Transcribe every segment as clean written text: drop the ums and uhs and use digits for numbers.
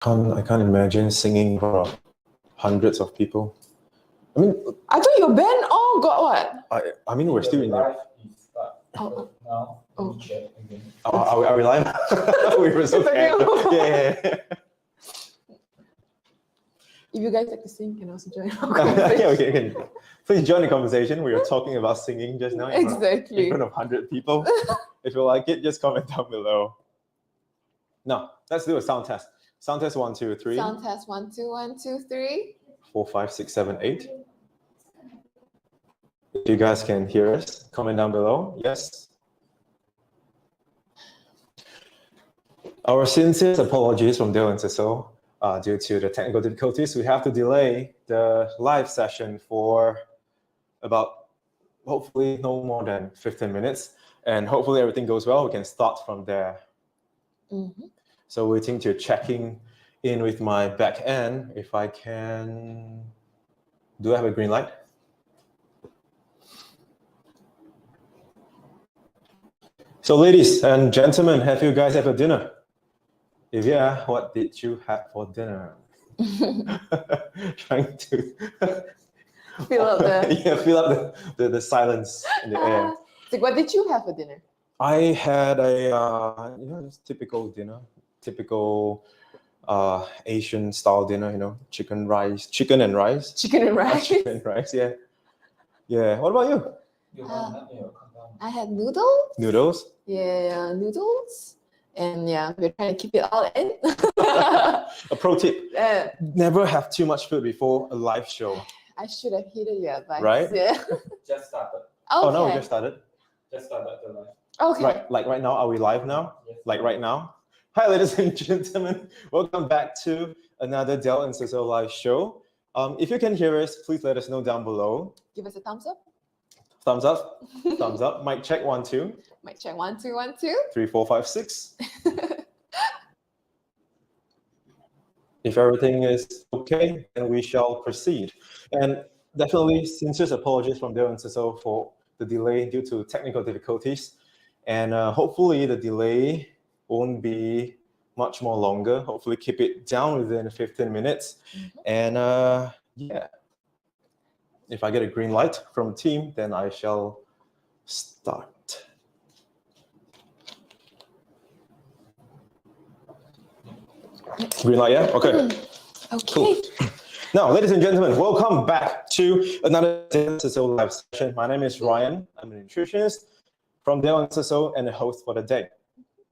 I can't imagine singing for hundreds of people. I mean, I thought your band all got what? I mean, we're still in there. Now, Oh. check again. Are we live? We were so casual. Yeah. If you guys like to sing, you can also join our Yeah, conversation. okay. Please join the conversation. We were talking about singing just now in Exactly. front of 100 people. If you like it, just comment down below. Now, let's do a sound test. Sound test 1, 2, 3. Sound test 1, 2, 1, 2, 3. 4, 5, 6, 7, 8. If you guys can hear us, comment down below. Yes. Our sincere apologies from Dale and Cecil. Due to the technical difficulties, we have to delay the live session for about, hopefully, no more than 15 minutes. And hopefully everything goes well, we can start from there. Mm-hmm. So waiting to checking in with my back end. If I can, do I have a green light? So ladies and gentlemen, have you guys had a dinner? If yeah, what did you have for dinner? Trying to Fill up the... yeah, fill up the silence in the air. So what did you have for dinner? I had a just typical dinner, typical Asian style dinner. Chicken and rice. Chicken and rice. Chicken and rice. Yeah, yeah. What about you? I had noodles. Noodles. Yeah, noodles. And yeah, we're trying to keep it all in. A pro tip: never have too much food before a live show. I should have heeded your advice. Right? Yeah. Just started. Okay. Oh no, we just started. Just started the live. Okay. Like right now, are we live now? Yes. Like right now? Hi, ladies and gentlemen. Welcome back to another Dale and Cecil live show. If you can hear us, please let us know down below. Give us a thumbs up. Thumbs up. Thumbs up. Mic check 1, 2. Mic check 1, 2, 1, 2. 3, 4, 5, 6. If everything is okay, then we shall proceed. And definitely sincere apologies from Dale and Cecil for the delay due to technical difficulties. And hopefully the delay won't be much more longer. Hopefully keep it down within 15 minutes. Mm-hmm. And yeah, if I get a green light from team, then I shall start. Green light, yeah? Okay. Okay. Cool. Now, ladies and gentlemen, welcome back to another Dale and Cecil live session. My name is Ryan. I'm a nutritionist from Dale and Cecil and the host for the day.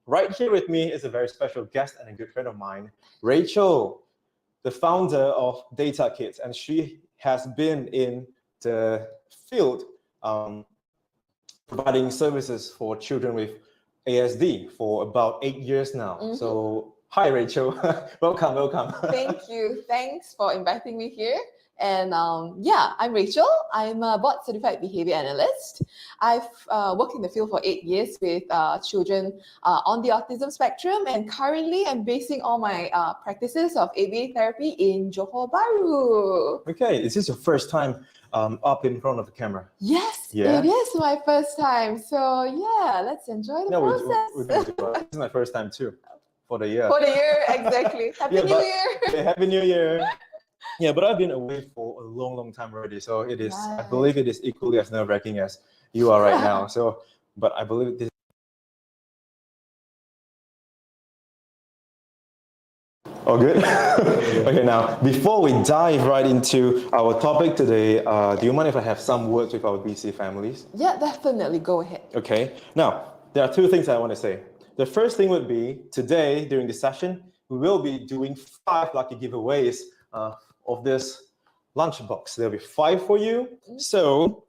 Right here with me is a very special guest and a good friend of mine, Rachel, the founder of 𝗓𝗏, and she has been in the field providing services for children with ASD for about 8 years now. Mm-hmm. So, hi, Rachel. Welcome. Thank you. Thanks for inviting me here. And yeah, I'm Rachel. I'm a Board Certified Behavior Analyst. I've worked in the field for 8 years with children on the autism spectrum, and currently I'm basing all my practices of ABA therapy in Johor Bahru. Okay, is this your first time up in front of the camera? Yes, yeah. It is my first time. So yeah, let's enjoy the process. This is my first time too, for the year. For the year, exactly. Happy New Year. Happy New Year. Yeah, but I've been away for a long time already. So it is, right. I believe it is equally as nerve-wracking as you are right now. So, but I believe this. Oh, good. Okay, now, before we dive right into our topic today, do you mind if I have some words with our BC families? Yeah, definitely. Go ahead. Okay. Now, there are 2 things I want to say. The first thing would be, today, during this session, we will be doing 5 lucky giveaways of this lunchbox. There'll be 5 for you. So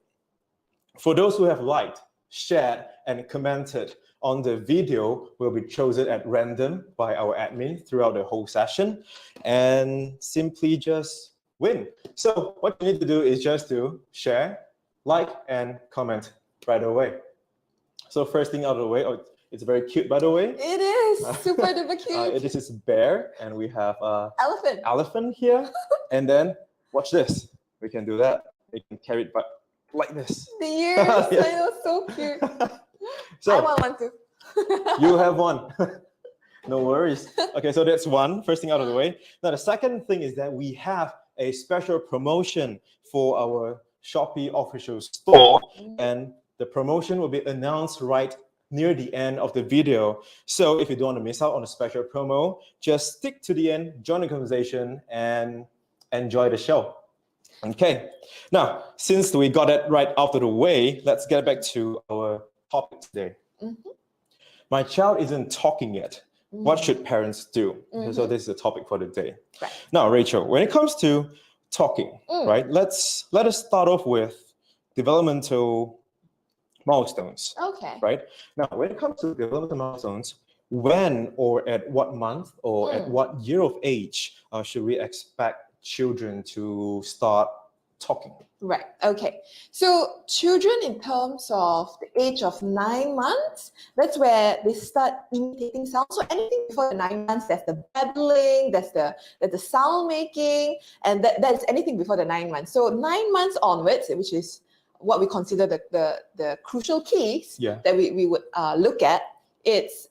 for those who have liked, shared, and commented on the video, will be chosen at random by our admin throughout the whole session and simply just win. So what you need to do is just to share, like, and comment right away. So first thing out of the way, it's very cute, by the way. It is super duper cute. This is bear, and we have elephant here. And then watch this. We can do that. We can carry it like this. The ears, I know, so cute. So I want one too. you have one. No worries. Okay, so that's one, first thing out of the way. Now, the second thing is that we have a special promotion for our Shopee official store, and the promotion will be announced right near the end of the video. So if you don't want to miss out on a special promo, just stick to the end, join the conversation, and enjoy the show. Okay, now, since we got it right out of the way, let's get back to our topic today. My child isn't talking yet. What should parents do? So this is the topic for the day. Right. Now, Rachel, when it comes to talking, right? Let us start off with developmental milestones. Okay. Right? Now, when it comes to developmental milestones, when or at what month or at what year of age should we expect children to start talking? Right. Okay. So children in terms of the age of 9 months, that's where they start imitating sounds. So anything before the 9 months, there's the babbling, there's the sound making, and that's anything before the 9 months. So 9 months onwards, which is what we consider the crucial keys that we would look at, it's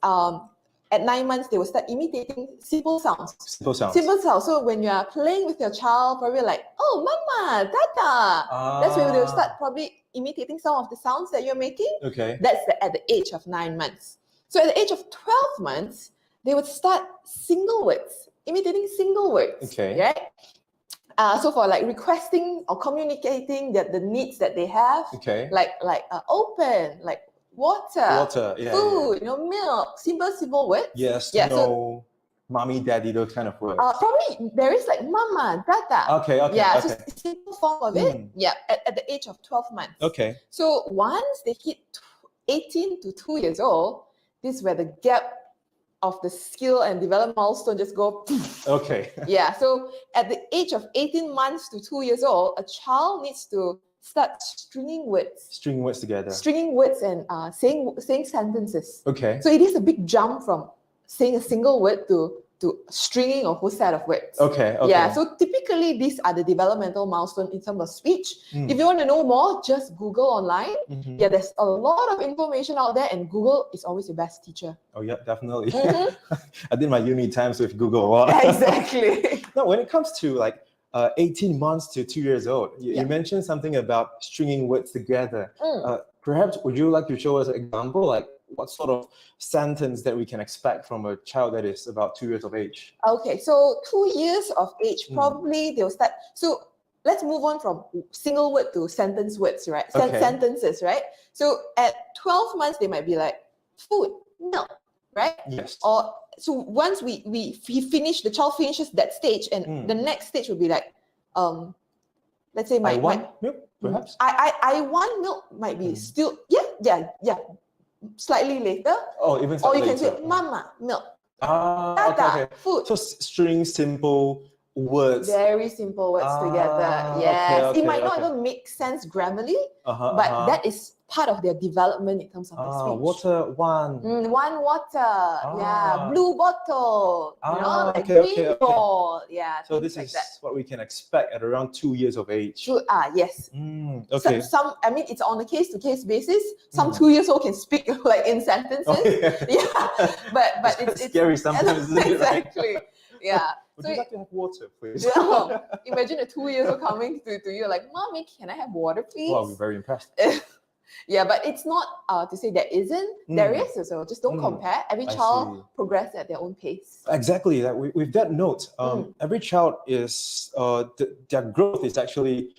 at 9 months, they will start imitating simple sounds. Simple sounds. Simple sounds. So when you are playing with your child, probably like, oh, mama, tata. That's when they'll start probably imitating some of the sounds that you're making. Okay. That's at the age of 9 months. So at the age of 12 months, they would start single words, imitating single words. Okay. Right? So for like requesting or communicating the needs that they have, like open, like water, food, milk, simple words. Yes, so, mommy, daddy, those kind of words. Probably there is like mama, tata. Okay. Yeah, so simple form of it. Yeah, at the age of 12 months. Okay. So once they hit 18 to 2 years old, this is where the gap of the skill and development milestone just go. Okay. Yeah, so at the age of 18 months to 2 years old, a child needs to start stringing words. Stringing words together. Stringing words and saying sentences. Okay. So it is a big jump from saying a single word to stringing a whole set of words. Okay. Yeah, so typically these are the developmental milestones in terms of speech. If you want to know more, just Google online. Yeah, there's a lot of information out there, and Google is always your best teacher. Oh yeah, definitely. I did my uni times with Google a lot. Exactly. Now, when it comes to like 18 months to 2 years old, you mentioned something about stringing words together. Perhaps would you like to show us an example, like what sort of sentence that we can expect from a child that is about 2 years of age? Okay, so 2 years of age, probably they'll start. So let's move on from single word to sentence words, right? Sentences, right? So at 12 months, they might be like food, milk, right? Yes. Or so once the child finishes that stage, and the next stage will be like, let's say I want milk, perhaps. I want milk might be still slightly later. Oh, even or you later. can say mama, milk. Okay. Food. So string simple words. Very simple words together. Yes. It might not okay. even make sense grammarly, but that is part of their development in terms of their speech. Water, one. One water. Blue bottle. Like green ball. Yeah. So this is what we can expect at around 2 years of age. Yes. Okay. Some I mean, it's on a case-to-case basis. Some 2 years old can speak like in sentences. But it's scary sometimes. Exactly. Yeah. Would you like to have water, please? Yeah. Imagine a 2 years old coming to you like, Mommy, can I have water, please? Well, I'll be very impressed. Yeah, but it's not to say there isn't. There is, so just don't compare. Every child progresses at their own pace. Exactly. With that note, every child is their growth is actually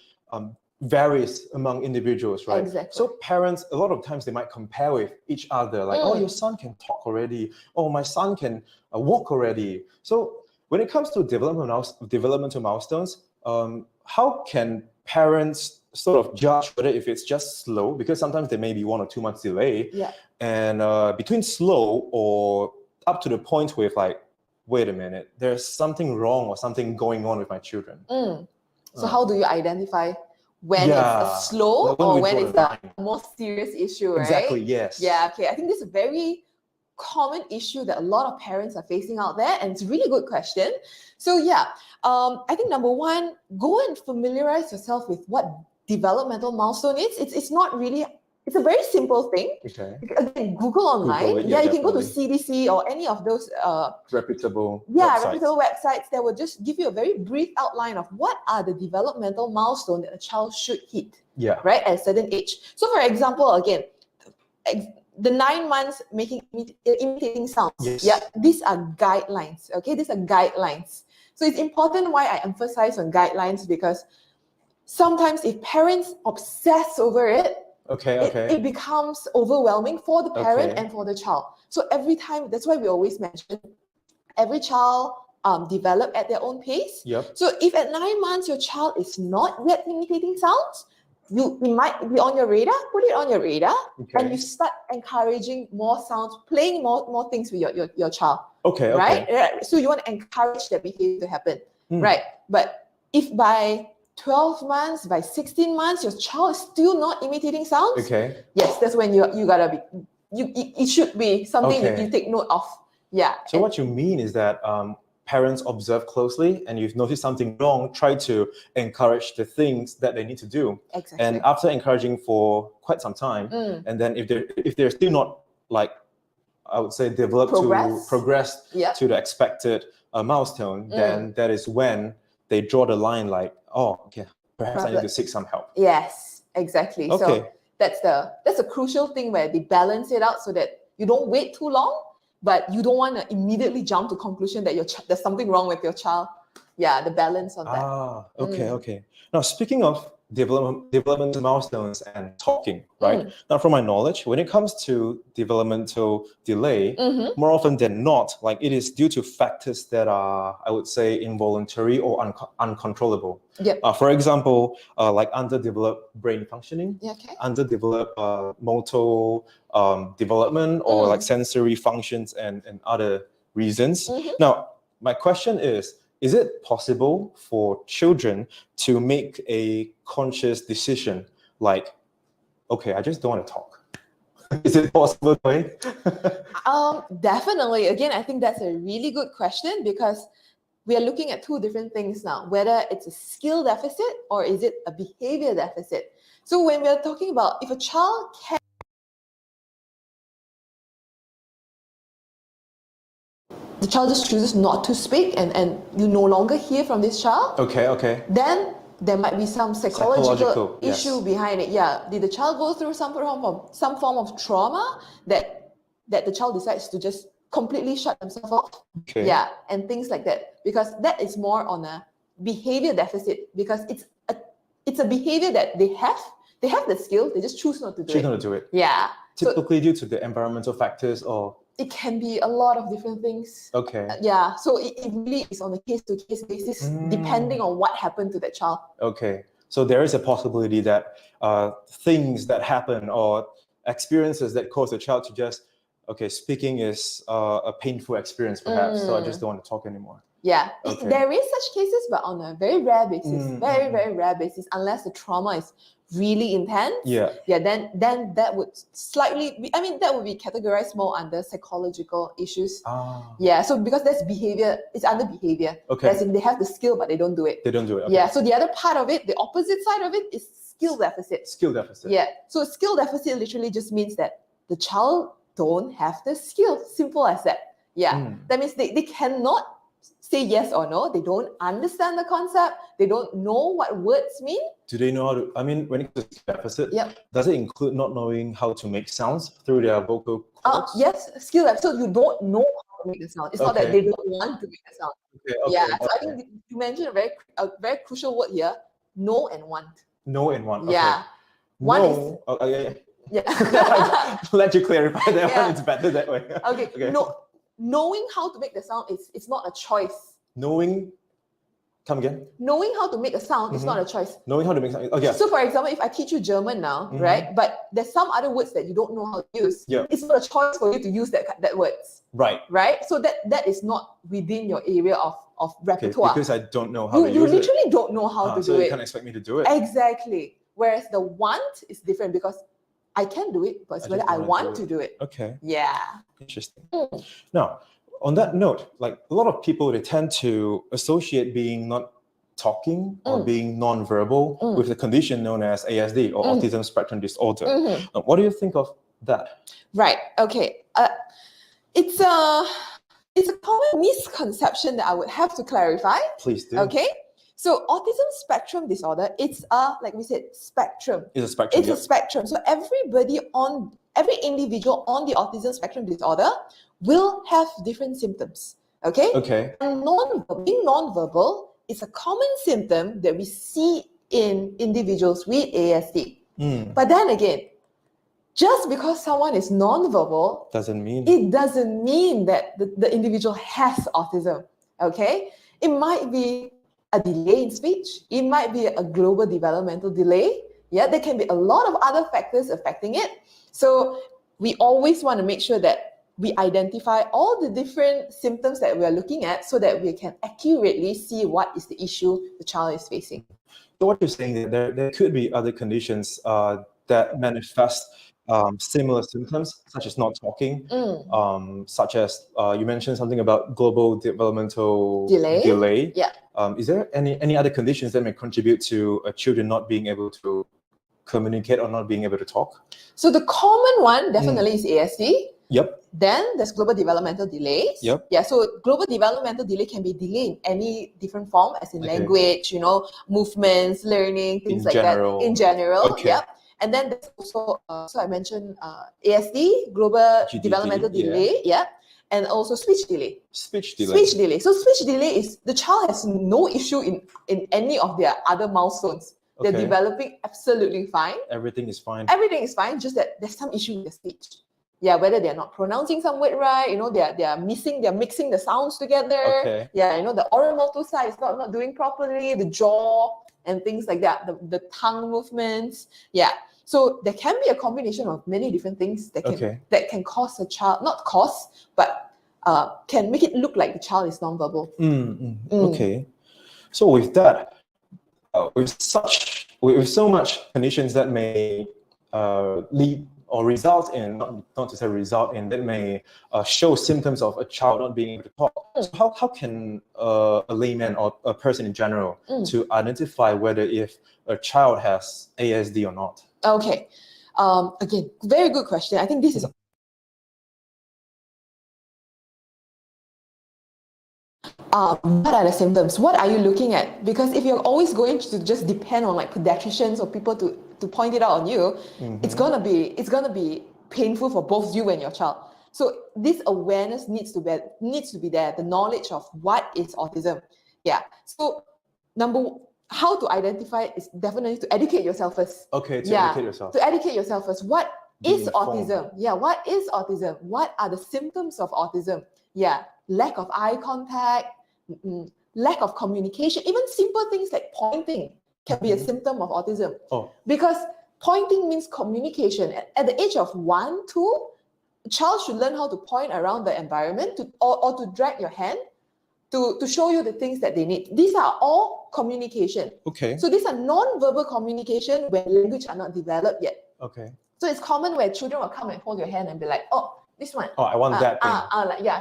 varies among individuals, right? Exactly. So parents, a lot of times they might compare with each other, like, oh, your son can talk already. Oh, my son can walk already. So when it comes to developmental milestones, how can parents sort of judge whether if it's just slow, because sometimes there may be 1 or 2 months delay, and between slow or up to the point where like, wait a minute, there's something wrong or something going on with my children. So how do you identify when it's a slow or when it's a more serious issue, right? Exactly, yes. Yeah, okay. I think this is a very common issue that a lot of parents are facing out there, and it's a really good question. So I think number one, go and familiarize yourself with what developmental milestone is. It's not really It's a very simple thing. Okay. Again, Google online. Google it, yeah, yeah, you can go to definitely. CDC or any of those Reputable yeah, websites. reputable websites that will just give you a very brief outline of what are the developmental milestones that a child should hit, Yeah. right, at a certain age. So for example, again, the 9 months imitating sounds. Yes. Yeah, these are guidelines. Okay, these are guidelines. So it's important why I emphasize on guidelines, because sometimes if parents obsess over it, it becomes overwhelming for the parent and for the child. So every time, that's why we always mention every child develop at their own pace. Yep. So if at 9 months your child is not yet imitating sounds, it might be on your radar, put it on your radar, and you start encouraging more sounds, playing more things with your child. Okay. Right? So you want to encourage that behavior to happen. Right. But if by 12 months, by 16 months, your child is still not imitating sounds, yes, that's when you gotta be, it should be something that you take note of. Yeah. So what you mean is that parents observe closely, and you've noticed something wrong, try to encourage the things that they need to do. Exactly. And after encouraging for quite some time, and then if they're still not, like, I would say, progressed to the expected milestone, then that is when they draw the line, like, oh, okay, perhaps I need to seek some help. Yes, exactly. So that's a crucial thing where they balance it out so that you don't wait too long, but you don't want to immediately jump to conclusion that there's something wrong with your child. Yeah, the balance on that. Okay. Now, speaking of developmental milestones and talking, right? Now, from my knowledge, when it comes to developmental delay, more often than not, like, it is due to factors that are, I would say, involuntary or uncontrollable. For example, like underdeveloped brain functioning, underdeveloped motor development, or like sensory functions and other reasons. Now, my question is it possible for children to make a conscious decision, like, okay, I just don't want to talk? Is it possible? Definitely. Again, I think that's a really good question, because we are looking at two different things now, whether it's a skill deficit or is it a behavior deficit. So when we're talking about if a child can, the child just chooses not to speak, and you no longer hear from this child, then there might be some psychological issue behind it. Yeah, did the child go through some form of trauma that the child decides to just completely shut themselves off? Yeah, and things like that, because that is more on a behavior deficit, because it's a behavior that they have the skill, they just choose not to do it. Yeah, typically due to the environmental factors, or it can be a lot of different things. Yeah, so it really is on a case-to-case basis, depending on what happened to that child. So there is a possibility that things that happen or experiences that cause the child to just, speaking is a painful experience perhaps, so I just don't want to talk anymore. Yeah, there is such cases, but on a very rare basis, very, very rare basis, unless the trauma is really intense. Then that would that would be categorized more under psychological issues. Yeah, so because that's behavior, it's under behavior. As in they have the skill, but they don't do it. Yeah, so the other part of it, the opposite side of it, is skill deficit. Yeah, so skill deficit literally just means that the child don't have the skill. Simple as that. Yeah, that means they cannot say yes or no. They don't understand the concept. They don't know what words mean. Do they know how to, when it comes to deficit, does it include not knowing how to make sounds through their vocal cords? Yes, skill deficit. So you don't know how to make the sound. It's not that they don't want to make the sound. So I think you mentioned a very crucial word here: know and want. Know and want. Yeah. One is. Let you clarify that one. It's better that way. Knowing how to make the sound it's not a choice. Come again? Knowing how to make a sound is not a choice. Knowing how to make sound. So for example, if I teach you German now, right? But there's some other words that you don't know how to use. It's not a choice for you to use that words. Right? So that is not within your area of repertoire. Because I don't know how to use it. You literally don't know how to do it. So you can't expect me to do it. Exactly. Whereas the want is different, because I can do it, but it's whether I want to do it. Yeah. Interesting. Now, on that note, like, a lot of people, they tend to associate being not talking or being non-verbal with the condition known as ASD or autism spectrum disorder. What do you think of that? Right. Okay. It's a common misconception that I would have to clarify. Please do. Okay. So autism spectrum disorder, it's like we said, spectrum. It's a spectrum. It's a spectrum. So every individual on the autism spectrum disorder will have different symptoms. Okay. Okay. And being non-verbal is a common symptom that we see in individuals with ASD. But then again, just because someone is non-verbal doesn't mean that the individual has autism. Okay. It might be a delay in speech. It might be a global developmental delay. Yeah, there can be a lot of other factors affecting it. So we always want to make sure that we identify all the different symptoms that we are looking at so that we can accurately see what is the issue the child is facing. So what you're saying, that there could be other conditions that manifest similar symptoms, such as not talking, such as you mentioned something about global developmental delay. Yeah. Is there any other conditions that may contribute to children not being able to communicate or not being able to talk? So the common one definitely is ASD. Yep. Then there's global developmental delays. Yep. Yeah, so global developmental delay can be delay in any different form, as in language, movements, learning, things like that. In general. Okay. Yep. And then there's also, so I mentioned ASD, global developmental delay. Yeah. And also speech delay. Speech delay. So speech delay is the child has no issue in any of their other milestones. They're developing absolutely fine. Everything is fine. Everything is fine, just that there's some issue with the speech. Yeah, whether they're not pronouncing some word right, they're mixing the sounds together. Okay. Yeah, the 𝗬𝗪𝗁 is not doing properly, the jaw and things like that, the tongue movements. Yeah. So there can be a combination of many different things that can cause a child, not cause, but can make it look like the child is nonverbal. Okay. So with that, with so much conditions that may lead or result in, not to say result in, that may show symptoms of a child not being able to talk. So how can a layman or a person in general to identify whether if a child has ASD or not? Okay. Again, very good question. I think this is what are the symptoms? What are you looking at? Because if you're always going to just depend on like pediatricians or people to point it out on you, it's gonna be painful for both you and your child. So this awareness needs to be there. The knowledge of what is autism. Yeah. So how to identify it is definitely to educate yourself first. Okay, educate yourself. To educate yourself first. What is autism? Yeah, what is autism? What are the symptoms of autism? Yeah, lack of eye contact, lack of communication, even simple things like pointing can be a symptom of autism. Because pointing means communication. At the age of 1, 2, a child should learn how to point around the environment or to drag your hand to show you the things that they need. These are all communication. Okay. So these are non-verbal communication where language are not developed yet. Okay. So it's common where children will come and hold your hand and be like, oh, this one. Oh, I want that thing.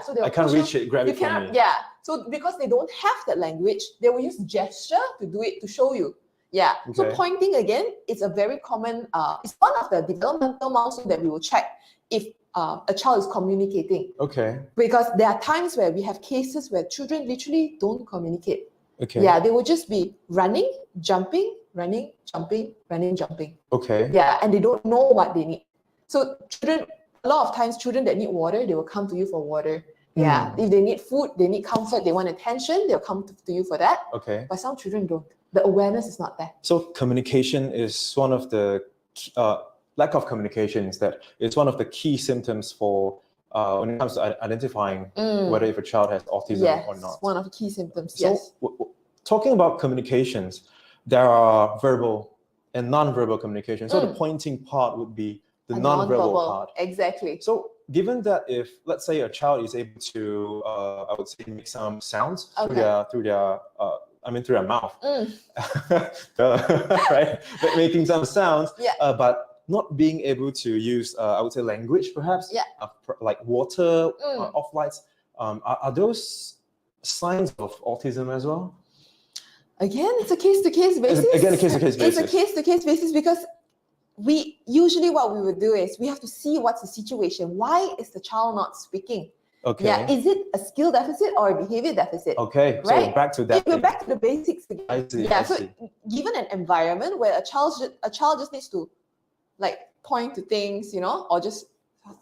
So I can't reach it, grab it from me. Yeah. So because they don't have that language, they will use gesture to do it, to show you. Yeah. So pointing again, it's a very common, it's one of the developmental milestones that we will check if a child is communicating. Okay. Because there are times where we have cases where children literally don't communicate. Okay. Yeah, they will just be running, jumping, running, jumping, running, jumping. Okay. Yeah, and they don't know what they need. So a lot of times children that need water, they will come to you for water. Yeah. If they need food, they need comfort, they want attention, they'll come to you for that. Okay. But some children don't. The awareness is not there. So communication is one of the lack of communication is one of the key symptoms for when it comes to identifying whether if a child has autism or not. Yes, one of the key symptoms. So, yes. Talking about communications, there are verbal and non-verbal communication. So the pointing part would be the non-verbal part. Exactly. So given that if, let's say, a child is able to, I would say, make some sounds through their mouth, right? Making some sounds, but not being able to use, I would say, language, perhaps, like water, off lights. Are those signs of autism as well? Again, it's a case-to-case basis. Again, a case-to-case basis. It's a case-to-case basis because we usually what we would do is we have to see what's the situation. Why is the child not speaking? Okay. Yeah, is it a skill deficit or a behavior deficit? Okay, right? so back to that. We're back to the basics again. I see. Yeah, I so see. given an environment where a child just needs to like point to things, you know, or just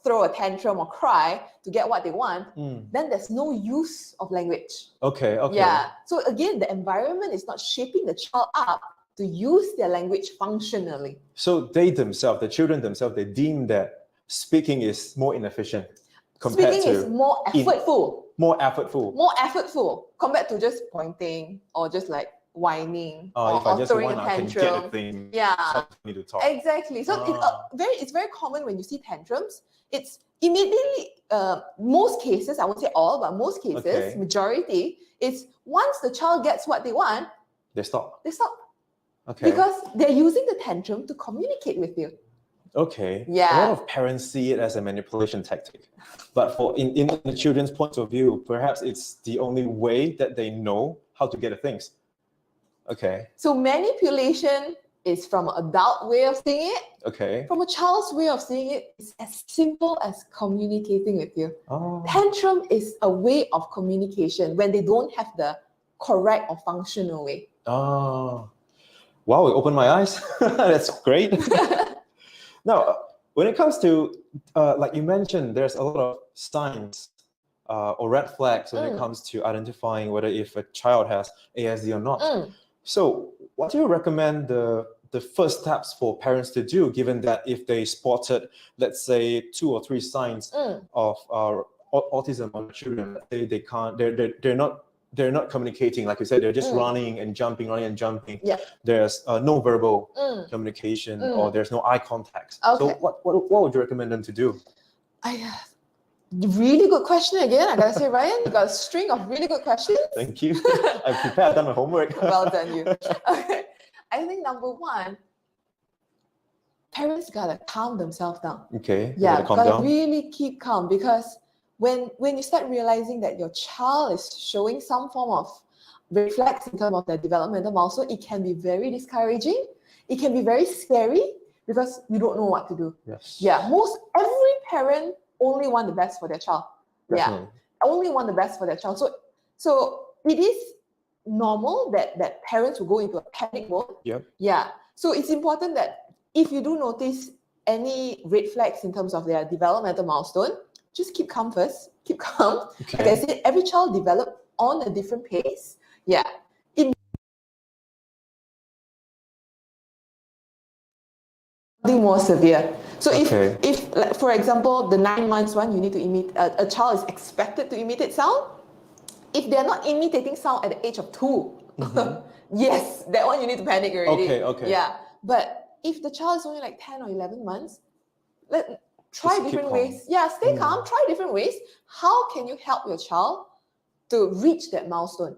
throw a tantrum or cry to get what they want, then there's no use of language. Okay, okay. Yeah. So again, the environment is not shaping the child up to use their language functionally. So they themselves, the children themselves, they deem that speaking is more inefficient compared Speaking to is more effortful. more effortful. More effortful compared to just pointing or just like whining If I or just throwing want, a I can tantrum. get a thing. Yeah. So I need to talk. Exactly. So it's very common when you see tantrums. It's immediately, most cases, I won't say all, but most cases, majority, is once the child gets what they want, they stop. They stop. Okay. Because they're using the tantrum to communicate with you. Okay. Yeah. A lot of parents see it as a manipulation tactic. But for in the children's point of view, perhaps it's the only way that they know how to get the things. Okay. So manipulation is from an adult way of seeing it. Okay. From a child's way of seeing it, it's as simple as communicating with you. Oh. Tantrum is a way of communication when they don't have the correct or functional way. Oh. Wow, it opened my eyes. That's great. Now, when it comes to, like you mentioned, there's a lot of signs or red flags when it comes to identifying whether if a child has ASD or not. So what do you recommend the first steps for parents to do, given that if they spotted, let's say, 2 or 3 signs of autism on children, they can't, they're not communicating, like you said, they're just running and jumping. Yeah. There's no verbal communication or there's no eye contact. Okay. So what would you recommend them to do? Really good question again. I gotta say, Ryan, you got a string of really good questions. Thank you. I've prepared, I've done my homework. Well done, you. Okay. I think number one, parents gotta calm themselves down. Okay. Yeah, calm gotta down. really keep calm, because when you start realizing that your child is showing some form of reflex in terms of their developmental milestone, it can be very discouraging. It can be very scary because you don't know what to do. Yes. Yeah, every parent only want the best for their child. Definitely. Yeah, only want the best for their child. So it is normal that parents will go into a panic mode. Yep. Yeah. So it's important that if you do notice any red flags in terms of their developmental milestone, just keep calm first. Keep calm. Okay. Like I said, every child develops on a different pace. Yeah. Something more severe. So if like, for example, the 9 months one, you need to imitate, a child is expected to imitate sound. If they're not imitating sound at the age of 2, yes, that one you need to panic already. Okay. Yeah. But if the child is only like 10 or 11 months, try Just different keep ways. calm. Yeah, stay calm, try different ways. How can you help your child to reach that milestone?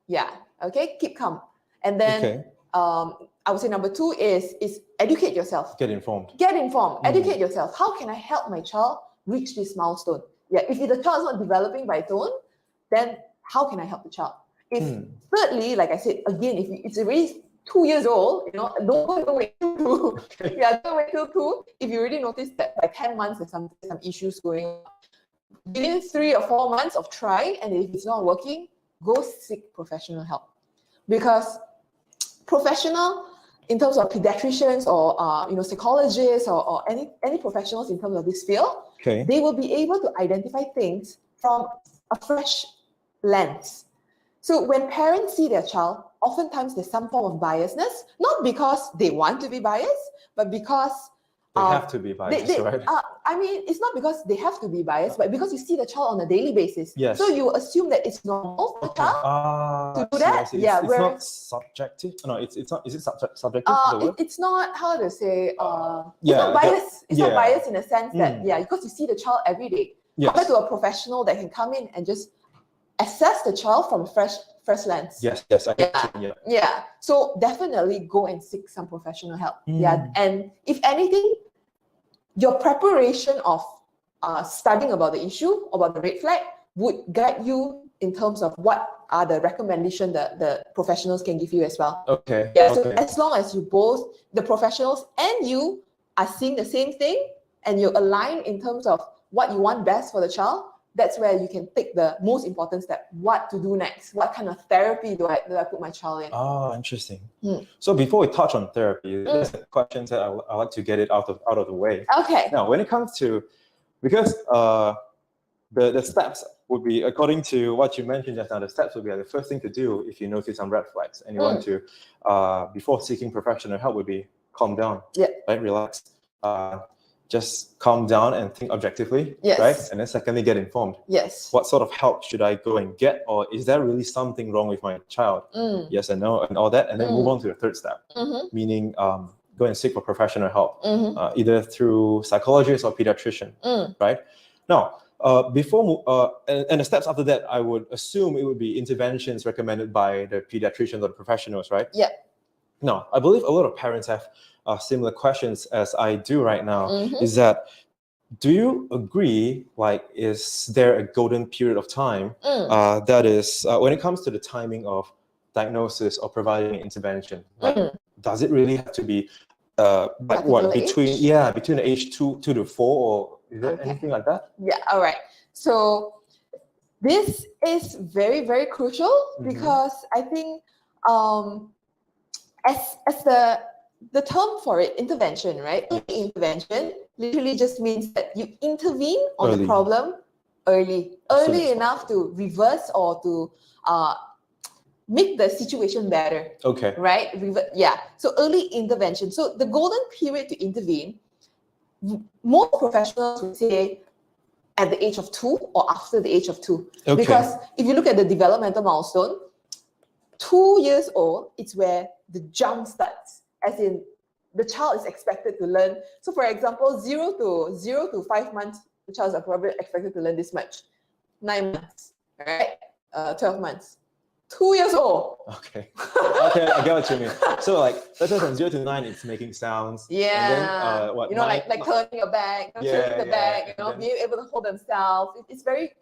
Yeah, okay, keep calm. And then I would say number 2 is educate yourself. Get informed. Get informed, educate yourself. How can I help my child reach this milestone? Yeah, if the child is not developing by its own, then how can I help the child? Thirdly, like I said, again, if it's already 2 years old, don't wait till 2. Yeah, don't wait till 2. If you already notice that by 10 months there's some issues going on, within 3 or 4 months of trying, and if it's not working, go seek professional help. Because professional, in terms of pediatricians or psychologists or any professionals in terms of this field, they will be able to identify things from a fresh lens. So when parents see their child, oftentimes there's some form of biasness, not because they want to be biased, but because they have to be biased, right? I mean, it's not because they have to be biased, but because you see the child on a daily basis. Yes. So you assume that it's normal for the child to do that. Yeah, it's not subjective. No, it's not. Is it subjective? It's not, how to say, it's yeah, not biased. It's not yeah. biased in a sense that, because you see the child every day. Yes. Compared to a professional that can come in and just assess the child from a fresh lens. Yes, I get you. Yeah. So definitely go and seek some professional help. Yeah. And if anything, your preparation of studying about the issue, about the red flag, would guide you in terms of what are the recommendation that the professionals can give you as well. Okay. Yeah, so Okay. as long as you both, the professionals and you, are seeing the same thing and you align in terms of what you want best for the child, that's where you can take the most important step. What to do next? What kind of therapy do I put my child in? Oh, interesting. So before we touch on therapy, there's a question that I like to get it out of the way. Okay. Now, when it comes to, because the steps would be, according to what you mentioned just now, the steps would be the first thing to do if you notice some red flags and you want to, before seeking professional help, would be calm down, right? Relax. Just calm down and think objectively, right? And then secondly, get informed. What sort of help should I go and get? Or is there really something wrong with my child? Yes and no and all that. And then move on to the third step, meaning go and seek for professional help, either through psychologist or pediatrician, right? Now, and the steps after that, I would assume it would be interventions recommended by the pediatricians or the professionals, right? Now, I believe a lot of parents have similar questions as I do right now, is that, do you agree, like, is there a golden period of time that is, when it comes to the timing of diagnosis or providing intervention, like, does it really have to be like what, between the age 2 to 4, or is there anything like that? All right. So this is very, very crucial because I think as the term for it, intervention, right? Intervention literally just means that you intervene on the problem early enough to reverse or to make the situation better. Right? So early intervention. So the golden period to intervene, most professionals would say at the age of 2 or after the age of 2. Because if you look at the developmental milestone, 2 years old, it's where the jump starts. As in, the child is expected to learn. So for example, 0 to 5 months, the child is probably expected to learn this much. 9 months, right? 12 months. 2 years old. Okay, I get what you mean. So like, let's say from 0 to 9, it's making sounds. And then, what, you know, like turning your back, turning the back, you know, being able to hold themselves. It's very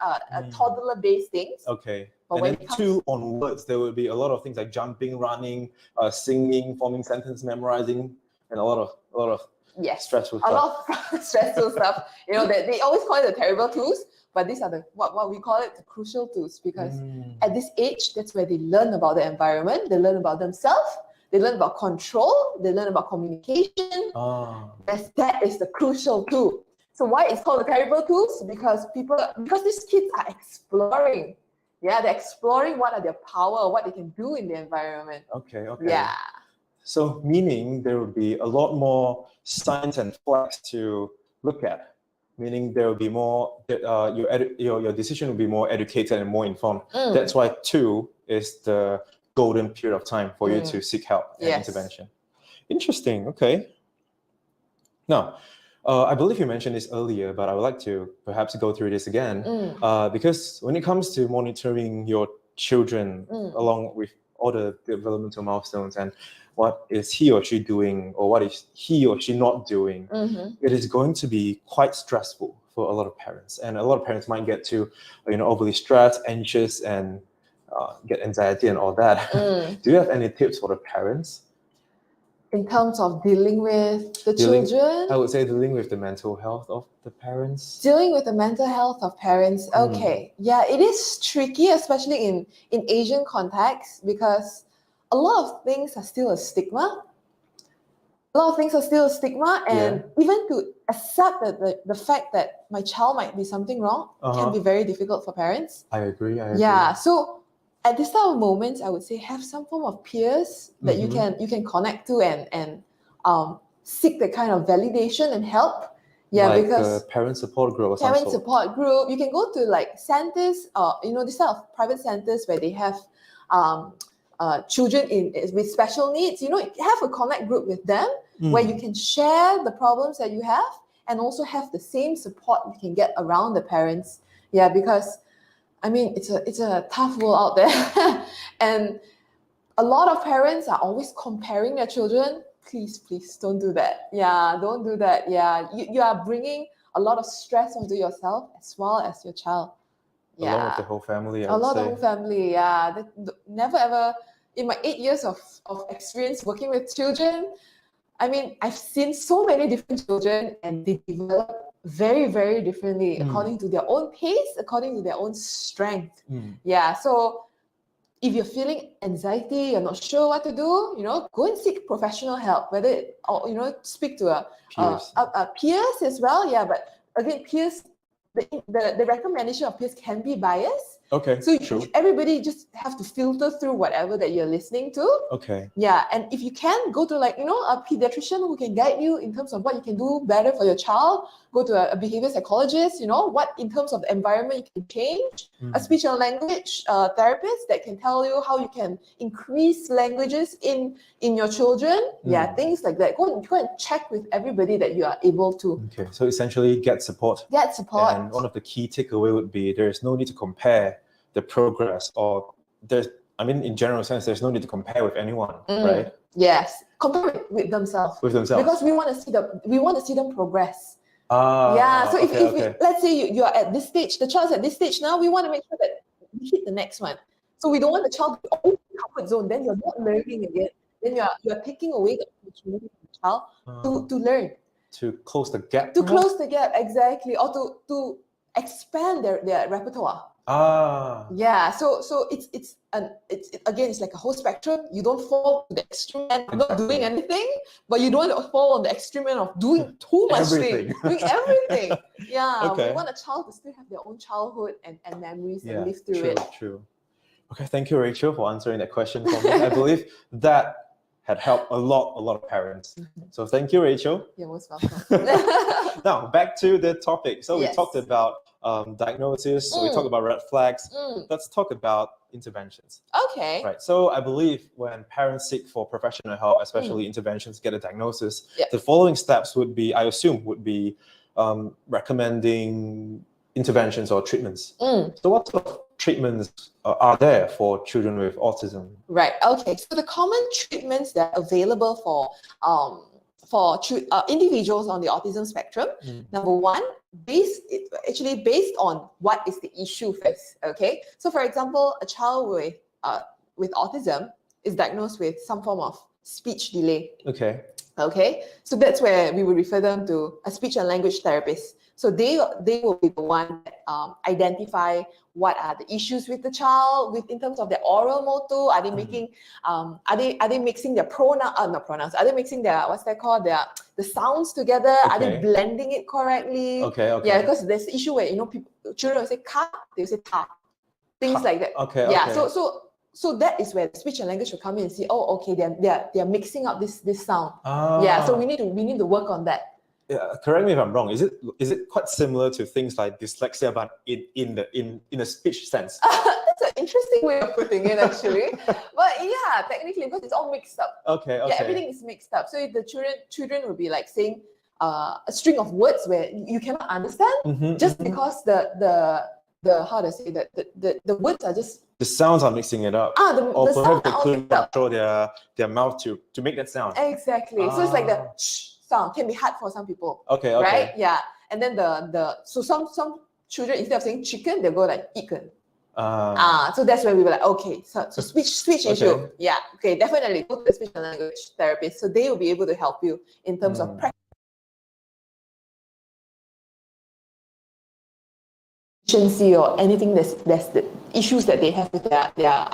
toddler-based things. And then 2 onwards, there will be a lot of things like jumping, running, singing, forming sentence, memorizing, and a lot of stressful stuff. A lot of stressful stuff. You know, they always call it the terrible twos, but these are the what we call it, the crucial twos, because at this age, that's where they learn about the environment, they learn about themselves, they learn about control, they learn about communication. That is the crucial tool. So why it's called the terrible twos? Because these kids are exploring. They're exploring what are their power, what they can do in the environment. So meaning there will be a lot more signs and flags to look at. Meaning there will be more, your decision will be more educated and more informed. That's why 2 is the golden period of time for you to seek help and intervention. Interesting. Okay. Now, I believe you mentioned this earlier, but I would like to perhaps go through this again, because when it comes to monitoring your children along with all the developmental milestones and what is he or she doing or what is he or she not doing, it is going to be quite stressful for a lot of parents. And a lot of parents might get to, overly stressed, anxious, and get anxiety and all that. Do you have any tips for the parents? In terms of dealing with the children? I would say dealing with the mental health of the parents. Dealing with the mental health of parents. Okay. Yeah, it is tricky, especially in Asian contexts, because a lot of things are still a stigma. And even to accept that the fact that my child might be something wrong can be very difficult for parents. I agree. Yeah, so at this type of moments, I would say have some form of peers that you can connect to and seek the kind of validation and help. Like because parent support group or some parent sort. support group. You can go to like centers, this type of private centers where they have children with special needs. Have a connect group with them where you can share the problems that you have and also have the same support you can get around the parents. Because it's a tough world out there. And a lot of parents are always comparing their children. Please don't do that. Don't do that. You are bringing a lot of stress onto yourself as well as your child. Along with the whole family, I would Along say. the whole family, yeah. Never ever, in my 8 years of experience working with children, I mean, I've seen so many different children and they develop very, very differently according to their own pace, according to their own strength. Yeah, so if you're feeling anxiety, you're not sure what to do, go and seek professional help, whether, or, speak to peers as well. Yeah, but again, peers, the recommendation of peers can be biased. Okay, so true. Everybody just have to filter through whatever that you're listening to. Okay. Yeah, and if you can, go to a pediatrician who can guide you in terms of what you can do better for your child. Go to a behavior psychologist, what in terms of the environment you can change. A speech and language therapist that can tell you how you can increase languages in your children. Yeah, things like that. Go and check with everybody that you are able to. Okay, so essentially get support. Get support. And one of the key takeaway would be there is no need to compare the progress, or in general sense, there's no need to compare with anyone, right? Yes, compare with themselves. With themselves. Because we want to see them progress. So okay. let's say you are at this stage, the child's at this stage now, we want to make sure that we hit the next one. So we don't want the child to be always in the comfort zone, then you're not learning again. Then you're taking away the opportunity from the child to learn. To close the gap. To close the gap, exactly. Or to expand their repertoire. Yeah, so it's again, it's like a whole spectrum. You don't fall to the extreme end of not doing anything, but you don't want to fall on the extreme end of doing too much thing, doing everything. Yeah, Okay. we want a child to still have their own childhood and memories and live through it. True. Okay, thank you, Rachel, for answering that question for me. I believe that had helped a lot of parents. So thank you, Rachel. You're most welcome. Now, back to the topic. So we Yes. talked about diagnosis, so we talked about red flags. Let's talk about interventions. Okay. Right. So I believe when parents seek for professional help, especially interventions, get a diagnosis, the following steps would be recommending interventions or treatments. So what sort of treatments are there for children with autism? Right. Okay. So the common treatments that are available for individuals on the autism spectrum, number one, based on what is the issue first. Okay. So for example, a child with autism is diagnosed with some form of speech delay. Okay. So that's where we would refer them to a speech and language therapist. So they will be the one that identify what are the issues with the child in terms of their oral motor. Are they making are they mixing their not pronouns? Are they mixing their the sounds together? Are they blending it correctly? Yeah, because there's the issue where children will say ka, they will say ta, things like that. So that is where speech and language will come in and see, they're mixing up this sound. Yeah, so we need to work on that. Yeah, correct me if I'm wrong. Is it quite similar to things like dyslexia, but in a speech sense? That's an interesting way of putting it, actually. But yeah, technically, because it's all mixed up. Yeah, everything is mixed up. So if the children will be like saying a string of words where you cannot understand, just because the how to say that the words are just the sounds are mixing it up. The sounds are all mixed up. Control their mouth to make that sound. Exactly. So it's like the sound can be hard for some people. Right? Yeah. And then so some children, instead of saying chicken, they'll go like ikan. So that's where we were like, so speech issue. Yeah. Okay, definitely go to the speech and language therapist. So they will be able to help you in terms of or anything that's the issues that they have with their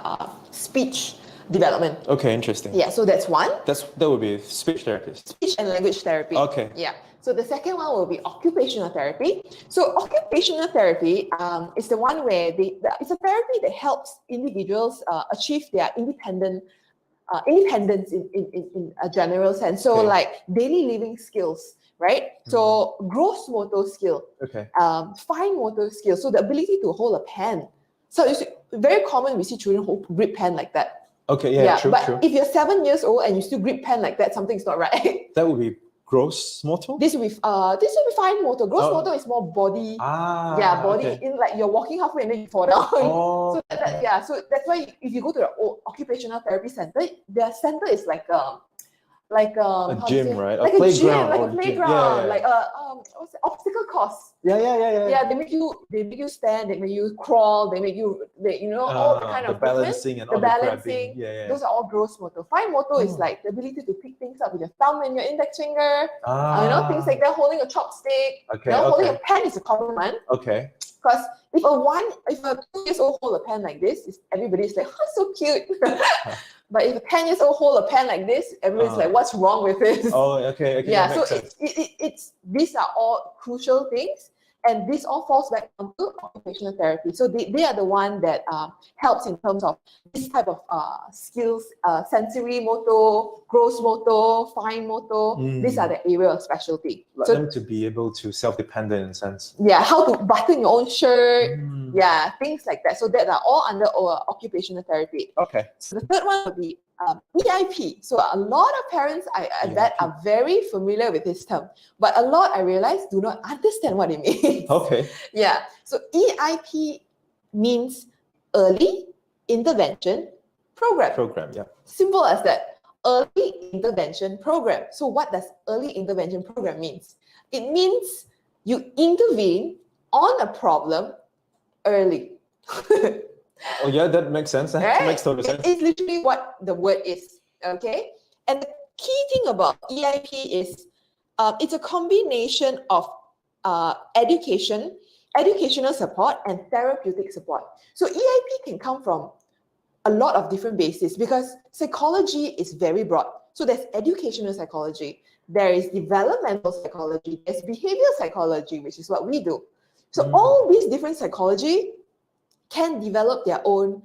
speech development. Okay, interesting. Yeah, so that's one. That would be speech therapist. Speech and language therapy. Okay. Yeah. So the second one will be occupational therapy. So occupational therapy is the one where it's a therapy that helps individuals achieve their independence in a general sense. So like daily living skills, right? So gross motor skill, fine motor skill. So the ability to hold a pen. So it's very common we see children grip pen like that. True. But if you're 7 years old and you still grip pen like that, something's not right. That would be gross motor? This will be fine motor. Gross motor is more body. Body in like you're walking halfway and then you fall down. So that's why if you go to the occupational therapy center, their center is like like A how to gym, say? right? Like A a playground. gym, like or a gym. playground, Yeah, like what's it? Obstacle course. yeah. Yeah, they make you stand, they make you crawl, all the kind The of movement, balancing and the all the balancing. grabbing. Yeah. Those are all gross motor. Fine motor is Oh. like the ability to pick things up with your thumb and your index finger. Things Ah. like that. Holding a chopstick. Okay, Holding okay. a pen is a common one. Okay. Because if a 2-year-old hold a pen like this, everybody's like, oh, so cute. But if a 10-year-old hold a pen like this, everybody's like, what's wrong with this? Oh, okay. Yeah, That so makes sense. it's these are all crucial things, and this all falls back onto occupational therapy. So they are the one that helps in terms of this type of skills, sensory motor, gross motor, fine motor. These are the area of specialty. Let them to be able to self-dependent in a sense. Yeah, how to button your own shirt. Yeah, things like that. So that are all under our occupational therapy. Okay. So the third one would be EIP. So a lot of parents, I bet, are very familiar with this term, but a lot, I realize, do not understand what it means. Okay. Yeah. So EIP means Early Intervention Program. Program, yeah. Simple as that. Early Intervention Program. So what does Early Intervention Program means? It means you intervene on a problem early. Oh yeah, that makes sense. That Right? makes total sense. It's literally what the word is. Okay. And the key thing about EIP is it's a combination of educational support, and therapeutic support. So EIP can come from a lot of different bases because psychology is very broad. So there's educational psychology, there is developmental psychology, there's behavioral psychology, which is what we do. So all these different psychology can develop their own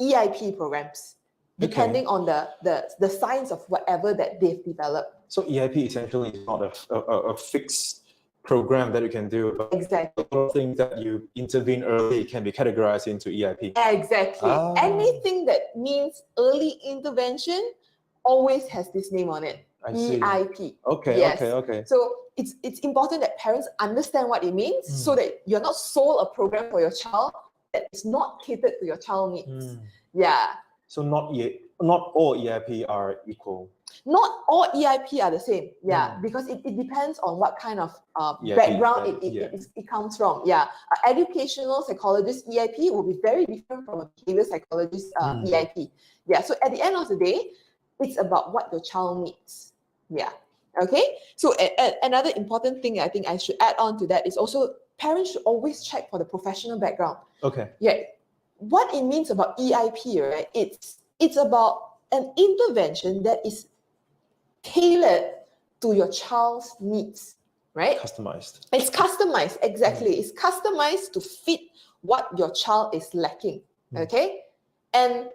EIP programs, depending on the science of whatever that they've developed. So EIP essentially is not a fixed program that you can do, but Exactly. a lot of things that you intervene early can be categorized into EIP. Exactly. Anything that means early intervention always has this name on it. I see. EIP. Okay, Yes. okay. So it's important that parents understand what it means so that you're not sold a program for your child that is not catered to your child needs. Yeah. So not all EIP are equal. Not all EIP are the same, because it depends on what kind of EIP, background it comes from. Yeah, an educational psychologist EIP will be very different from a behavior psychologist EIP. Yeah, so at the end of the day, it's about what your child needs. Yeah, okay. So another important thing I think I should add on to that is also parents should always check for the professional background. Okay. Yeah, what it means about EIP, right? It's about an intervention that is tailored to your child's needs, right? Customized. It's customized, exactly. It's customized to fit what your child is lacking, okay? And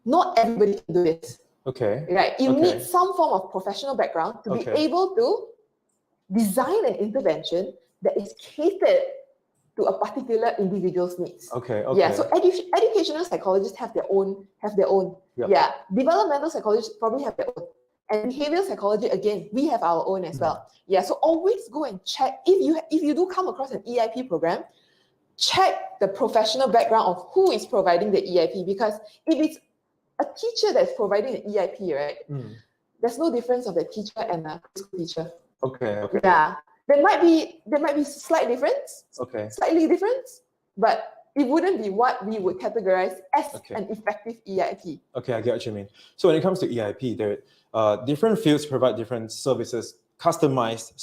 not everybody can do this. Okay. Right? You need some form of professional background to be able to design an intervention that is catered to a particular individual's needs. Okay. Yeah, so educational psychologists have their own. Yep. Yeah, developmental psychologists probably have their own. And behavioral psychology, again, we have our own as well. Yeah, so always go and check. If you do come across an EIP program, check the professional background of who is providing the EIP, because if it's a teacher that's providing an EIP, right, there's no difference of the teacher and a preschool teacher. Okay. Yeah, there might be slight difference. Okay. Slightly difference, but it wouldn't be what we would categorize as an effective EIP. Okay, I get what you mean. So when it comes to EIP, there different fields provide different services customized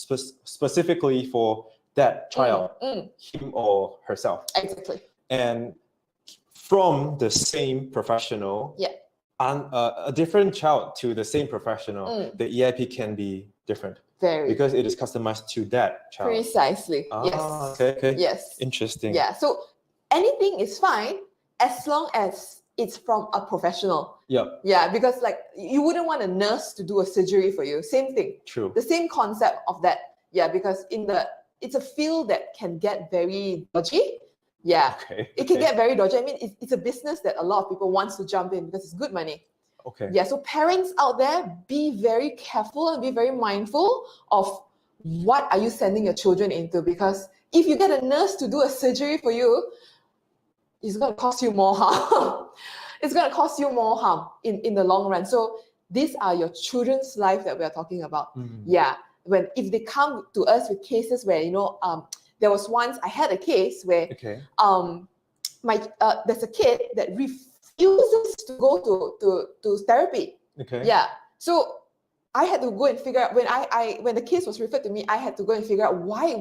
specifically for that child, him or herself. Exactly. And from the same professional, and a different child to the same professional, the EIP can be different. Very. Because it is customized to that child. Precisely. Yes. Okay. Yes. Interesting. Yeah. So anything is fine as long as it's from a professional. Yeah, because like you wouldn't want a nurse to do a surgery for you. Same thing. True. The same concept of that. Yeah, because it's a field that can get very dodgy. Yeah. It can get very dodgy. I mean, it's a business that a lot of people want to jump in because it's good money. Okay. Yeah, so parents out there, be very careful and be very mindful of what are you sending your children into, because if you get a nurse to do a surgery for you, it's going to cost you more harm. It's going to cost you more harm in the long run. So these are your children's life that we are talking about. Mm. Yeah. If they come to us with cases where, there was once I had a case where Okay. There's a kid that refuses to go to therapy. Okay. Yeah. So I had to go and figure out when the case was referred to me, I had to go and figure out why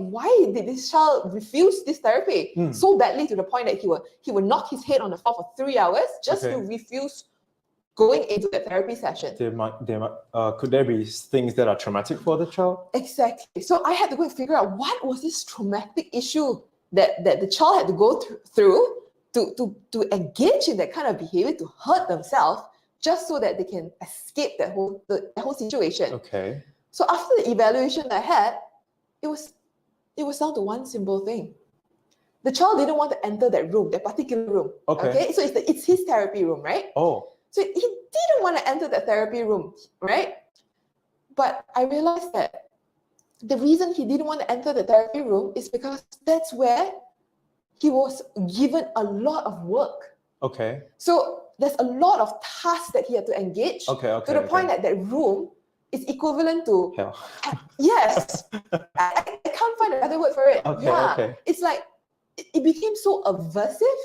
did this child refuse this therapy so badly, to the point that he would knock his head on the floor for 3 hours just to refuse going into the therapy session. Could there be things that are traumatic for the child? Exactly. So I had to go and figure out what was this traumatic issue that the child had to go through to engage in that kind of behavior, to hurt themselves, just so that they can escape that whole situation. Okay. So after the evaluation I had, it was down to one simple thing. The child didn't want to enter that room, that particular room. Okay. So it's his therapy room, right? Oh. So he didn't want to enter that therapy room, right? But I realized that the reason he didn't want to enter the therapy room is because that's where he was given a lot of work. Okay. So there's a lot of tasks that he had to engage to the point that room is equivalent to hell. Yes. I can't find another word for it. Okay. It's like it became so aversive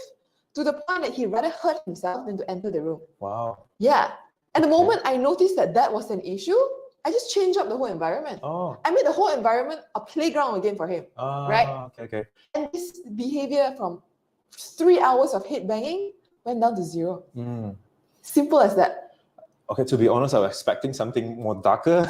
to the point that he rather hurt himself than to enter the room. Wow. Yeah. And the moment I noticed that was an issue, I just changed up the whole environment. Oh. I made the whole environment a playground again for him. Right? Okay. And this behavior from 3 hours of head banging went down to 0. Simple as that. Okay, to be honest, I was expecting something more darker.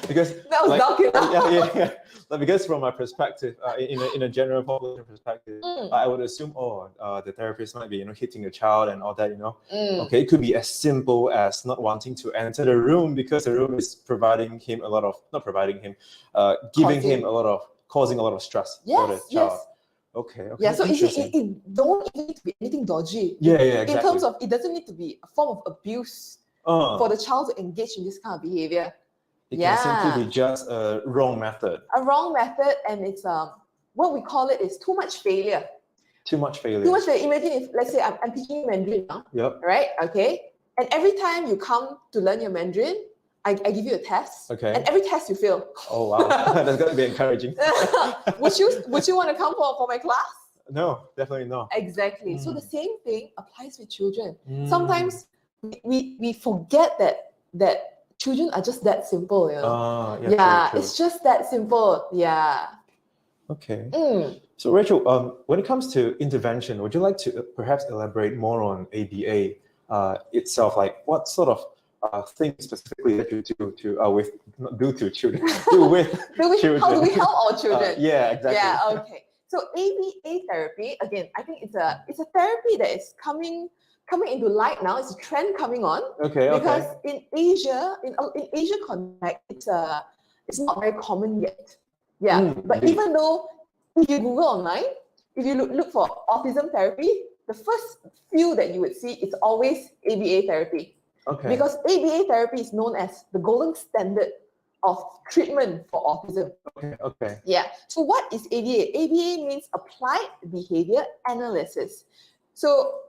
Because that was dark enough. Yeah. Like, because from my perspective, in a general population perspective, I would assume, the therapist might be, hitting a child and all that, Okay, it could be as simple as not wanting to enter the room because the room is providing him a lot of, not providing him, giving him causing a lot of stress for the child. Yes. Okay. Yeah, so it don't even need to be anything dodgy. Yeah, exactly. In terms of, it doesn't need to be a form of abuse for the child to engage in this kind of behavior. It can simply be just a wrong method. A wrong method, and it's what we call it is too much failure. Too much failure. Too much failure. Imagine if, let's say, I'm teaching Mandarin now. Yep. Right? Okay. And every time you come to learn your Mandarin, I give you a test. Okay. And every test you fail. Oh wow, that's going to be encouraging. Would you want to come for my class? No, definitely not. Exactly. So the same thing applies with children. Sometimes we forget that children are just that simple, true. It's just that simple. Yeah. Okay. So Rachel, when it comes to intervention, would you like to perhaps elaborate more on ABA itself? Like what sort of things specifically that you do to children? Children. How do we help our children? Yeah, exactly. Yeah. Okay. So ABA therapy, again, I think it's a therapy that is coming into light now. It's a trend coming on. Okay. Because in Asia, in Asia context, it's not very common yet. Yeah. But even though if you Google online, if you look for autism therapy, the first few that you would see is always ABA therapy. Okay. Because ABA therapy is known as the golden standard of treatment for autism. Okay. Yeah. So what is ABA? ABA means Applied Behavior Analysis. So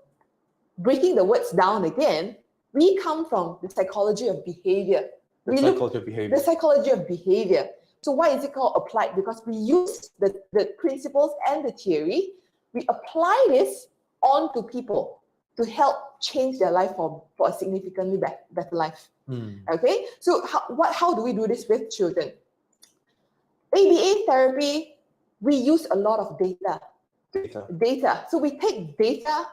breaking the words down again, we come from the psychology of behavior. The psychology of behavior. So why is it called applied? Because we use the principles and the theory, we apply this onto people to help change their life for a significantly better life. Okay, so how do we do this with children? ABA therapy, we use a lot of data. So we take data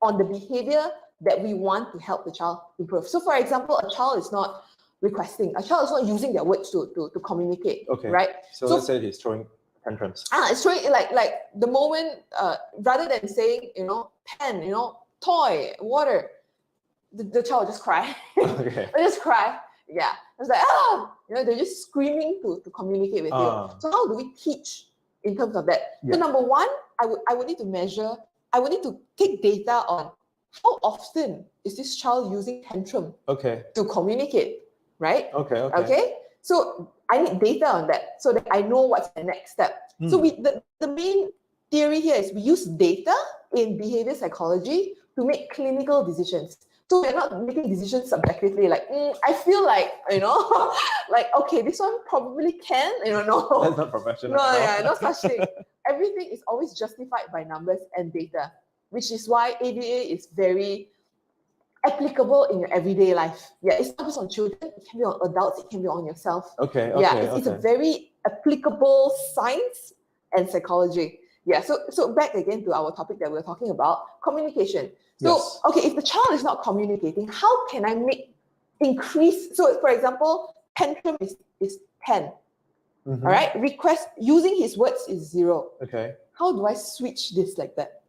on the behavior that we want to help the child improve. So for example, a child is not requesting, a child is not using their words to communicate. Okay. Right? So let's say he's throwing tantrums. It's throwing like the moment rather than saying, pen, toy, water, the child will just cry. Okay. They just cry. Yeah. It's like, they're just screaming to communicate with you. So how do we teach in terms of that? So number one, I would need to measure, I would need to take data on how often is this child using tantrum to communicate, right? Okay. So I need data on that so that I know what's the next step. So the main theory here is we use data in behavior psychology to make clinical decisions. So we're not making decisions subjectively, like, I feel like, like, okay, this one probably can, no. That's not professional. No, yeah, no such thing. Everything is always justified by numbers and data, which is why ABA is very applicable in your everyday life. Yeah, it's not just on children, it can be on adults, it can be on yourself. Okay, Yeah, it's a very applicable science and psychology. Yeah, so back again to our topic that we were talking about, communication. So, Yes. okay, if the child is not communicating, how can I increase? So, for example, tantrum is 10. All right, request using his words is 0. Okay. How do I switch this like that?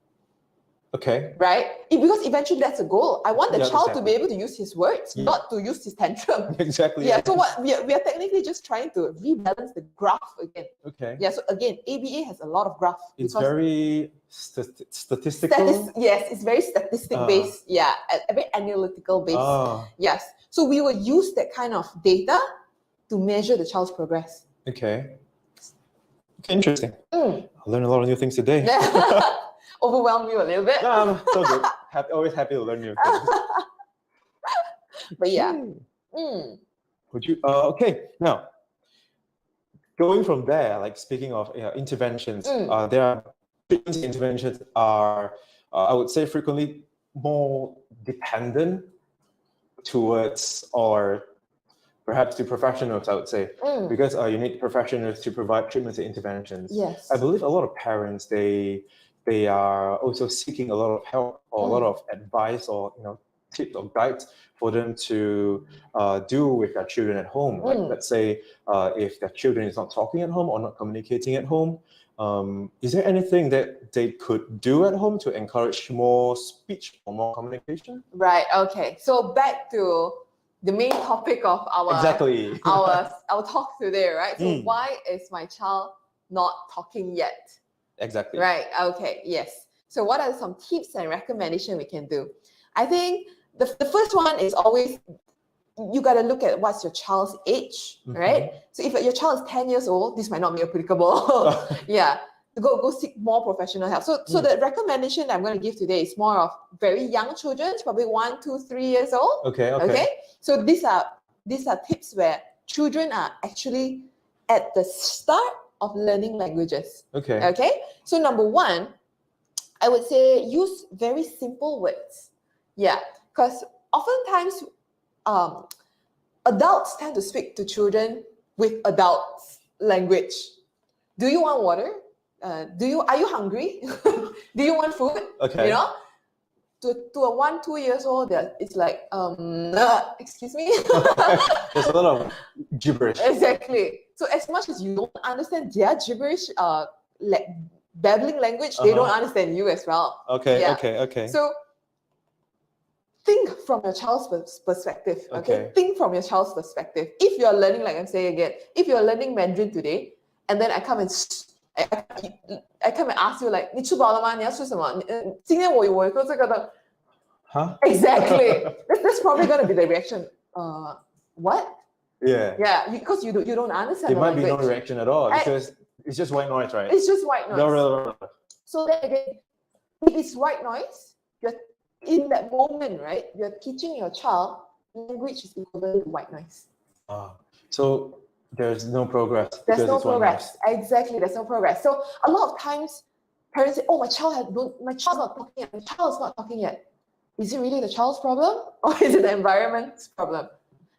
Okay. Right? Because eventually that's a goal. I want the Yeah, child exactly. to be able to use his words, not to use his tantrum. Exactly. Yeah, so what we are technically just trying to rebalance the graph again. Okay. Yeah, so again, ABA has a lot of graph. It's because very statistical. Yes, it's very statistic based. Yeah, very analytical based. Ah, Yes. So we will use that kind of data to measure the child's progress. okay. Interesting. I learned a lot of new things today. Overwhelm you a little bit. No, I'm so good. Always happy to learn new things. But yeah. Would you? Okay. Now, going from there, like speaking of interventions, there are frequency interventions are, I would say, frequently more dependent towards or perhaps to professionals, I would say, because you need professionals to provide treatment interventions. Yes. I believe a lot of parents, they are also seeking a lot of help or a lot of advice or tips or guides for them to do with their children at home. Like, let's say if their children is not talking at home or not communicating at home, is there anything that they could do at home to encourage more speech or more communication? Right. Okay. So back to the main topic of our our talk today, right? So why is my child not talking yet? Exactly. Right. Okay. Yes. So what are some tips and recommendations we can do? I think the first one is always you got to look at what's your child's age, right? So if your child is 10 years old, this might not be applicable. Yeah. Go seek more professional help. So the recommendation that I'm going to give today is more of very young children, probably 1, 2, 3 years old. Okay. So these are tips where children are actually at the start of learning languages. Okay. So number 1, I would say use very simple words. Yeah, because oftentimes adults tend to speak to children with adults language. Do you want water? Are you hungry? Do you want food? Okay. To a 1, 2 years old, it's like, excuse me. There's a lot of gibberish. Exactly. So as much as you don't understand their gibberish, babbling language, they don't understand you as well. Okay. Yeah. Okay. So think from your child's perspective. Okay. Think from your child's perspective. If you're learning, like I'm saying again, if you're learning Mandarin today, and then I come and ask you like, 你吃饱了吗？你要吃什么？今天我有一个这个的。Huh? Exactly. That's probably going to be the reaction. What? Yeah. Yeah, because you don't understand. It might be no reaction at all because it's just white noise, right? It's just white noise. No. So then again, if it's white noise, you're in that moment, right? You're teaching your child language is equivalent to white noise. So there's no progress. There's no progress. Exactly, there's no progress. So a lot of times, parents say, "Oh, my child's not talking yet. My child's not talking yet." Is it really the child's problem or is it the environment's problem?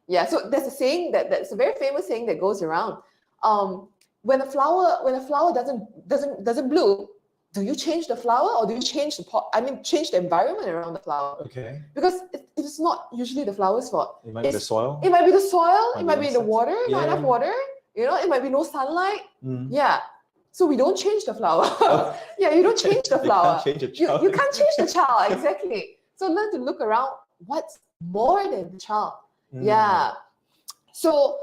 Yeah. So there's a saying that's a very famous saying that goes around. When a flower doesn't bloom, do you change the flower or do you change the pot? Change the environment around the flower. Okay. Because it's not usually the flower's fault. It might be the soil. It might be the soil. It might be the water. Yeah. Not enough water. It might be no sunlight. Yeah. So we don't change the flower. Yeah, you don't change the flower. You can't change the child. You can't change the child. Exactly. So learn to look around what's more than the child. Yeah. So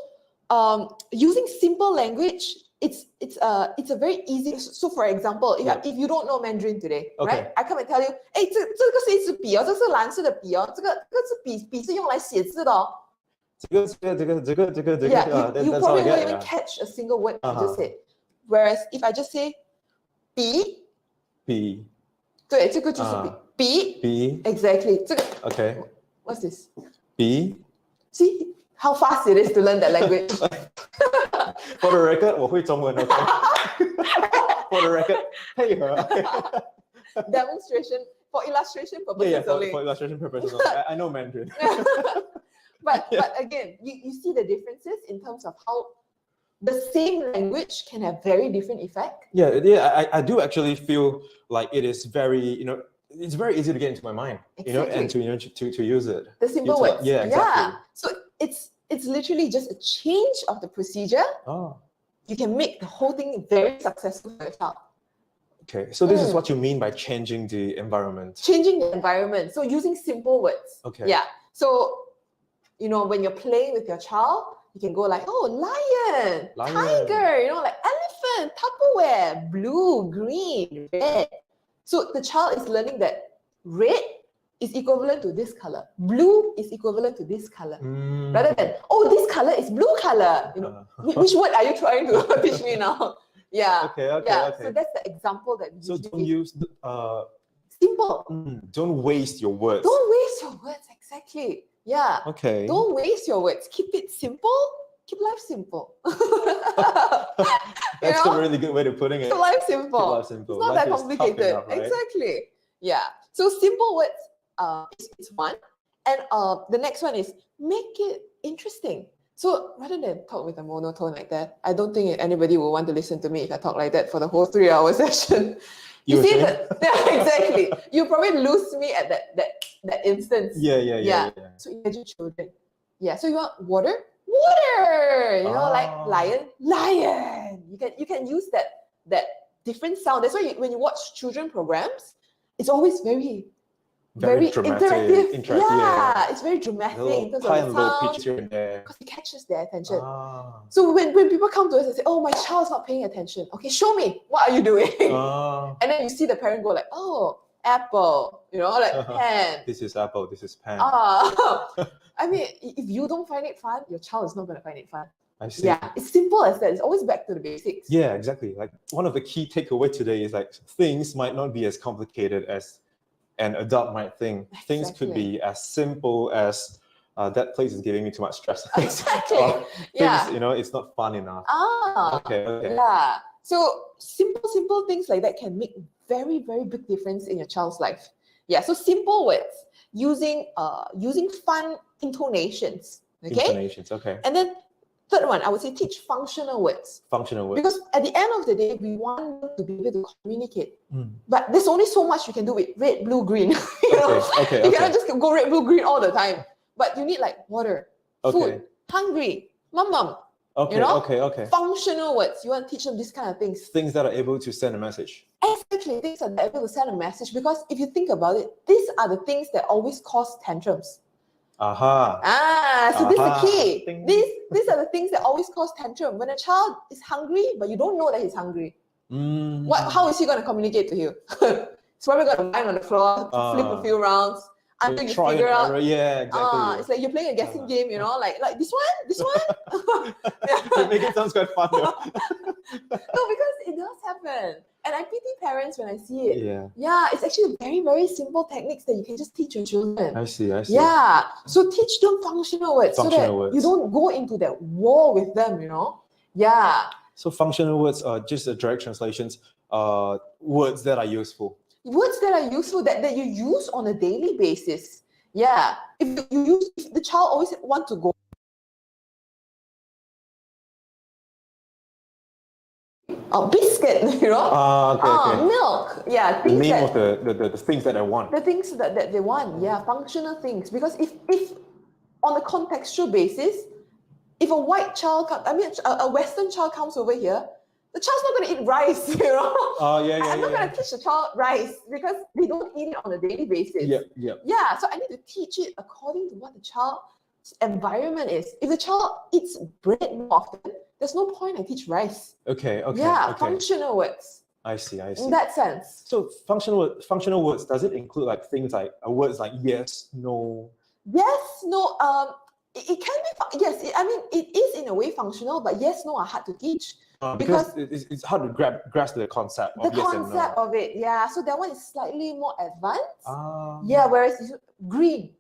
using simple language, it's a very easy. So for example, if you don't know Mandarin today, right? I come and tell you, 哎，这个是一支笔哦，这是蓝色的笔哦，这个是笔是用来写字的哦。这个 Yeah, you probably won't even catch a single word I just said. Whereas if I just say 笔，对，这个就是笔。 笔 Exactly. 这个 Okay. What's this? B. See how fast it is to learn that language. For the record, 我会中文 okay? For the record, 配合 Demonstration for illustration purposes yeah, only. for illustration purposes only. I know Mandarin. But again, you see the differences in terms of how the same language can have very different effect. Yeah, I do actually feel like it is very, it's very easy to get into my mind, and to use it. The simple words. Yeah, exactly. Yeah. So it's literally just a change of the procedure. Oh. You can make the whole thing very successful for your child. Okay, so this is what you mean by changing the environment. Changing the environment. So using simple words. Okay. Yeah. So, when you're playing with your child, you can go like, oh, lion, tiger, like elephant, Tupperware, blue, green, red. So the child is learning that red is equivalent to this color. Blue is equivalent to this color. Rather than, oh, this color is blue color. Which word are you trying to teach me now? Yeah. Okay. So that's the example that we So don't use simple. Don't waste your words. Don't waste your words, exactly. Yeah. Okay. Don't waste your words. Keep it simple. Keep life simple. That's a really good way of putting it. Keep life simple. Keep life simple. It's not Life that is tough complicated. enough, right? Exactly. Yeah. So simple words is one. And the next one is make it interesting. So rather than talk with a monotone like that, I don't think anybody will want to listen to me if I talk like that for the whole 3-hour session. You see that? Yeah, exactly. You probably lose me at that instance. Yeah. So imagine children. Yeah. So you want water? Water. Like lion. You can use that different sound. That's why when you watch children programs, it's always very dramatic, interactive. Yeah, it's very dramatic in terms of the sound. Here and there. Because it catches their attention. So when people come to us and say, oh, my child's not paying attention. Okay, show me. What are you doing? And then you see the parent go like, oh, apple, like pen. This is apple, this is pen. I mean, if you don't find it fun, your child is not going to find it fun. I see. Yeah, it's simple as that. It's always back to the basics. Yeah, exactly. Like one of the key takeaway today is like things might not be as complicated as an adult might think. Exactly. Things could be as simple as that place is giving me too much stress. Exactly. Things, it's not fun enough. Okay. Yeah. So simple things like that can make very, very big difference in your child's life. Yeah. So simple words using fun intonations. Okay. Intonations. Okay. And then third one, I would say teach functional words. Functional words. Because at the end of the day, we want them to be able to communicate. But there's only so much you can do with red, blue, green. Okay. You cannot just go red, blue, green all the time. But you need like water, food, hungry, mum. Okay. Functional words. You want to teach them these kind of things. Things that are able to send a message. Exactly, things that are able to send a message. Because if you think about it, these are the things that always cause tantrums. So this is the key. These are the things that always cause tantrum. When a child is hungry, but you don't know that he's hungry, how is he going to communicate to you? He's probably going to lie on the floor, flip a few rounds until you figure out. Yeah, exactly. It's like you're playing a guessing game, like this one. You make it sound quite fun though. No, because it does happen. And I pity parents when I see it. Yeah, it's actually very, very simple techniques that you can just teach your children. I see. Yeah, so teach them functional words so that words. you don't go into that war with them, Yeah. So functional words are just a direct translations, words that are useful. Words that are useful that you use on a daily basis. Yeah. If the child always want to go biscuit, Okay. milk, The name of the things that I want. The things that they want, functional things. Because if on a contextual basis, if a white child, a Western child comes over here, the child's not going to eat rice, I'm not going to teach the child rice because they don't eat it on a daily basis. Yeah, so I need to teach it according to what the child's environment is. If the child eats bread more often, there's no point I teach rice. Okay. Functional words. I see. In that sense. So functional words, does it include like things like words like yes, no? Yes, no. It can be. Yes, it is in a way functional, but yes, no are hard to teach. Because it's hard to grasp the concept of yes and no. The concept of it, so that one is slightly more advanced. Whereas green,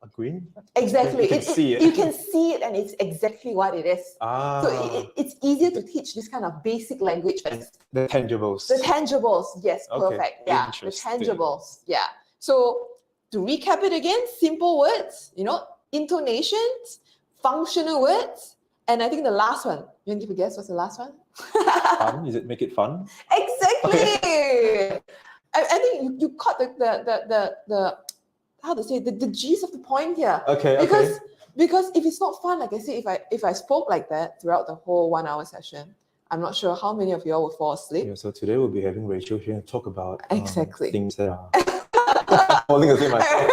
a green? Exactly. You can see it. You can see it, and it's exactly what it is. Ah, So it's easier to teach this kind of basic language first. the tangibles. The tangibles, yes, Okay, perfect. Yeah, the interesting. tangibles. Yeah. So to recap it again, simple words, intonations, functional words, and I think the last one. You want to give a guess? What's the last one? Fun? Is it make it fun? Exactly. I think you caught the how to say the gist of the point here. Okay. Because if it's not fun, like I said, if I spoke like that throughout the whole 1 hour session, I'm not sure how many of you all will fall asleep. Yeah, so today we'll be having Rachel here and talk about Exactly. things that are falling asleep myself.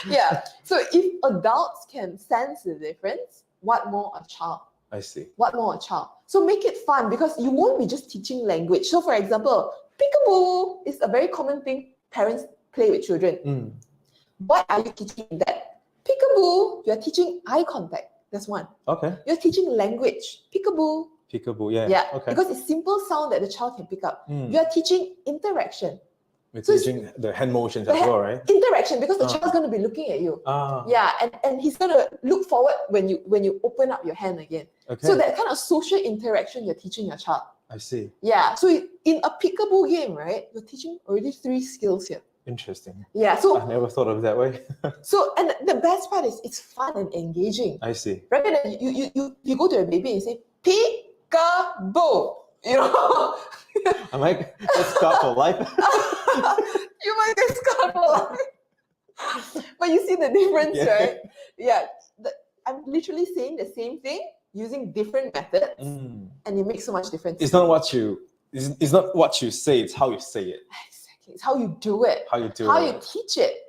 Yeah. So if adults can sense the difference, what more a child? I see. What more a child? So make it fun, because you won't be just teaching language. So for example, peekaboo is a very common thing parents play with children. What are you teaching in that? Peekaboo, you're teaching eye contact. That's one. Okay. You're teaching language. Peekaboo. Peekaboo, yeah. Yeah. Okay. Because it's simple sound that the child can pick up. You're teaching interaction. We're So teaching the hand motions as well, right? Interaction, because the child's going to be looking at you. Yeah, and he's going to look forward when you open up your hand again. Okay. So that kind of social interaction you're teaching your child. I see. Yeah, so in a peekaboo game, right, you're teaching already 3 skills here. Interesting. Yeah, so I never thought of it that way. and the best part is it's fun and engaging. I see. Rather than you go to a baby and say peekaboo, I'm like, let's start for life. you might get scarred for life. But you see the difference, right? Yeah, I'm literally saying the same thing using different methods, and it makes so much difference. It's not what you say, it's how you say it. Exactly. It's how you do it. How you do How it. you teach it.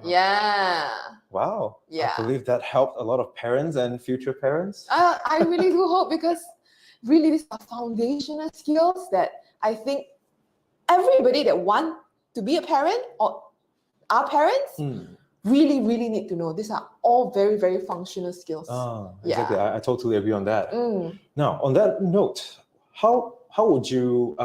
Yeah. Wow. Yeah. I believe that helped a lot of parents and future parents. I really do hope, because really these are foundational skills that I think everybody that want to be a parent or are parents really, really need to know. These are all very, very functional skills. Exactly. I totally agree on that. Now, on that note, how would you,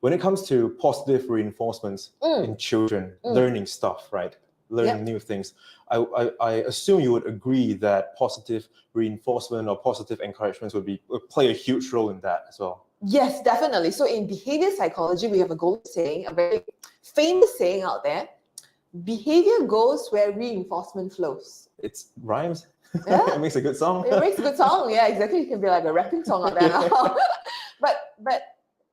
when it comes to positive reinforcements in children, learning stuff, right? Learning new things, I assume you would agree that positive reinforcement or positive encouragements would play a huge role in that as well. Yes, definitely. So in behavior psychology, we have a golden saying, a very famous saying out there: behavior goes where reinforcement flows. It rhymes. Yeah. It makes a good song. It makes a good song. Yeah, exactly. It can be like a rapping song out there now. But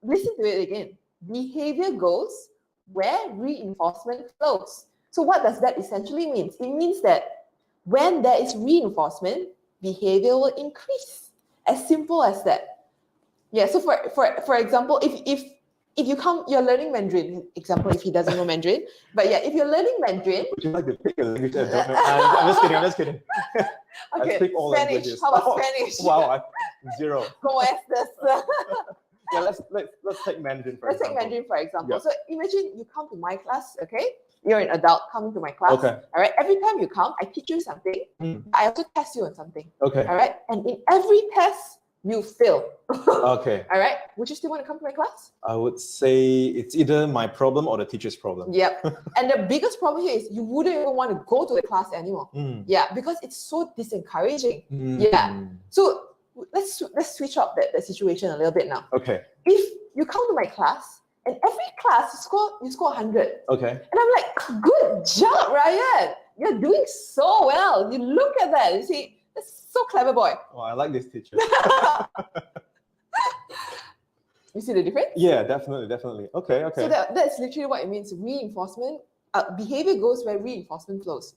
listen to it again. Behavior goes where reinforcement flows. So what does that essentially mean? It means that when there is reinforcement, behavior will increase. As simple as that. Yeah. So for example, if you're learning Mandarin, example, if he doesn't know Mandarin, but yeah, if you're learning Mandarin, would you like to pick a language? I'm just kidding. Okay, I speak all Spanish. languages. How about Spanish? Wow, zero. ¿Cómo estás? Yeah, let's take Mandarin for Let's example. take Mandarin for example. Yeah. So imagine you come to my class, okay? You're an adult coming to my class. Okay. All right. Every time you come, I teach you something. I also test you on something. Okay. All right. And in every test, you fail. Okay. All right. Would you still want to come to my class? I would say it's either my problem or the teacher's problem. Yep. And the biggest problem here is you wouldn't even want to go to the class anymore. Yeah, because it's so disencouraging. Yeah. So let's switch up the situation a little bit now. Okay. If you come to my class and every class you score 100. Okay. And I'm like, good job, Ryan. You're doing so well. You look at that. You see, that's so clever, boy. Well, I like this teacher. You see the difference? Yeah, definitely. Okay. So that's literally what it means. Reinforcement. Behavior goes where reinforcement flows.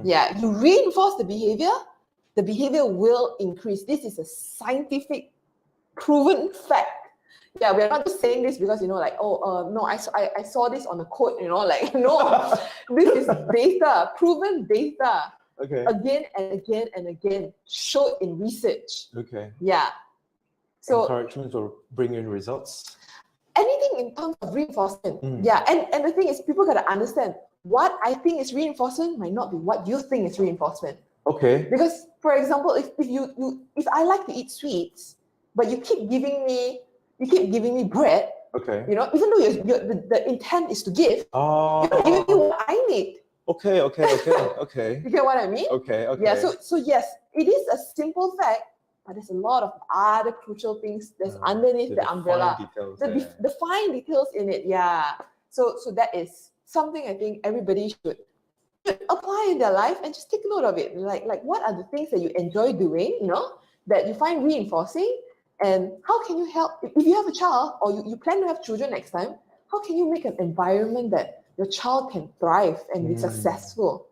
Yeah, you reinforce the behavior will increase. This is a scientific proven fact. Yeah, we're not just saying this because, no, I saw this on a quote, no, this is data, proven data. Okay. Again and again and again, showed in research. Okay. Yeah. So encouragement will bring in results. Anything in terms of reinforcement. Yeah. And the thing is, people gotta understand what I think is reinforcement might not be what you think is reinforcement. Okay. Because, for example, if I like to eat sweets, but you keep giving me bread. Okay. Even though the intent is to give, Oh. you're not giving me what I need. Okay. You get what I mean? Okay. Yeah, so yes, it is a simple fact, but there's a lot of other crucial things that's underneath the umbrella. Details, The fine details in it, yeah. So that is something I think everybody should apply in their life and just take note of it. Like what are the things that you enjoy doing, that you find reinforcing, and how can you help if you have a child or you plan to have children next time, how can you make an environment that your child can thrive and be successful?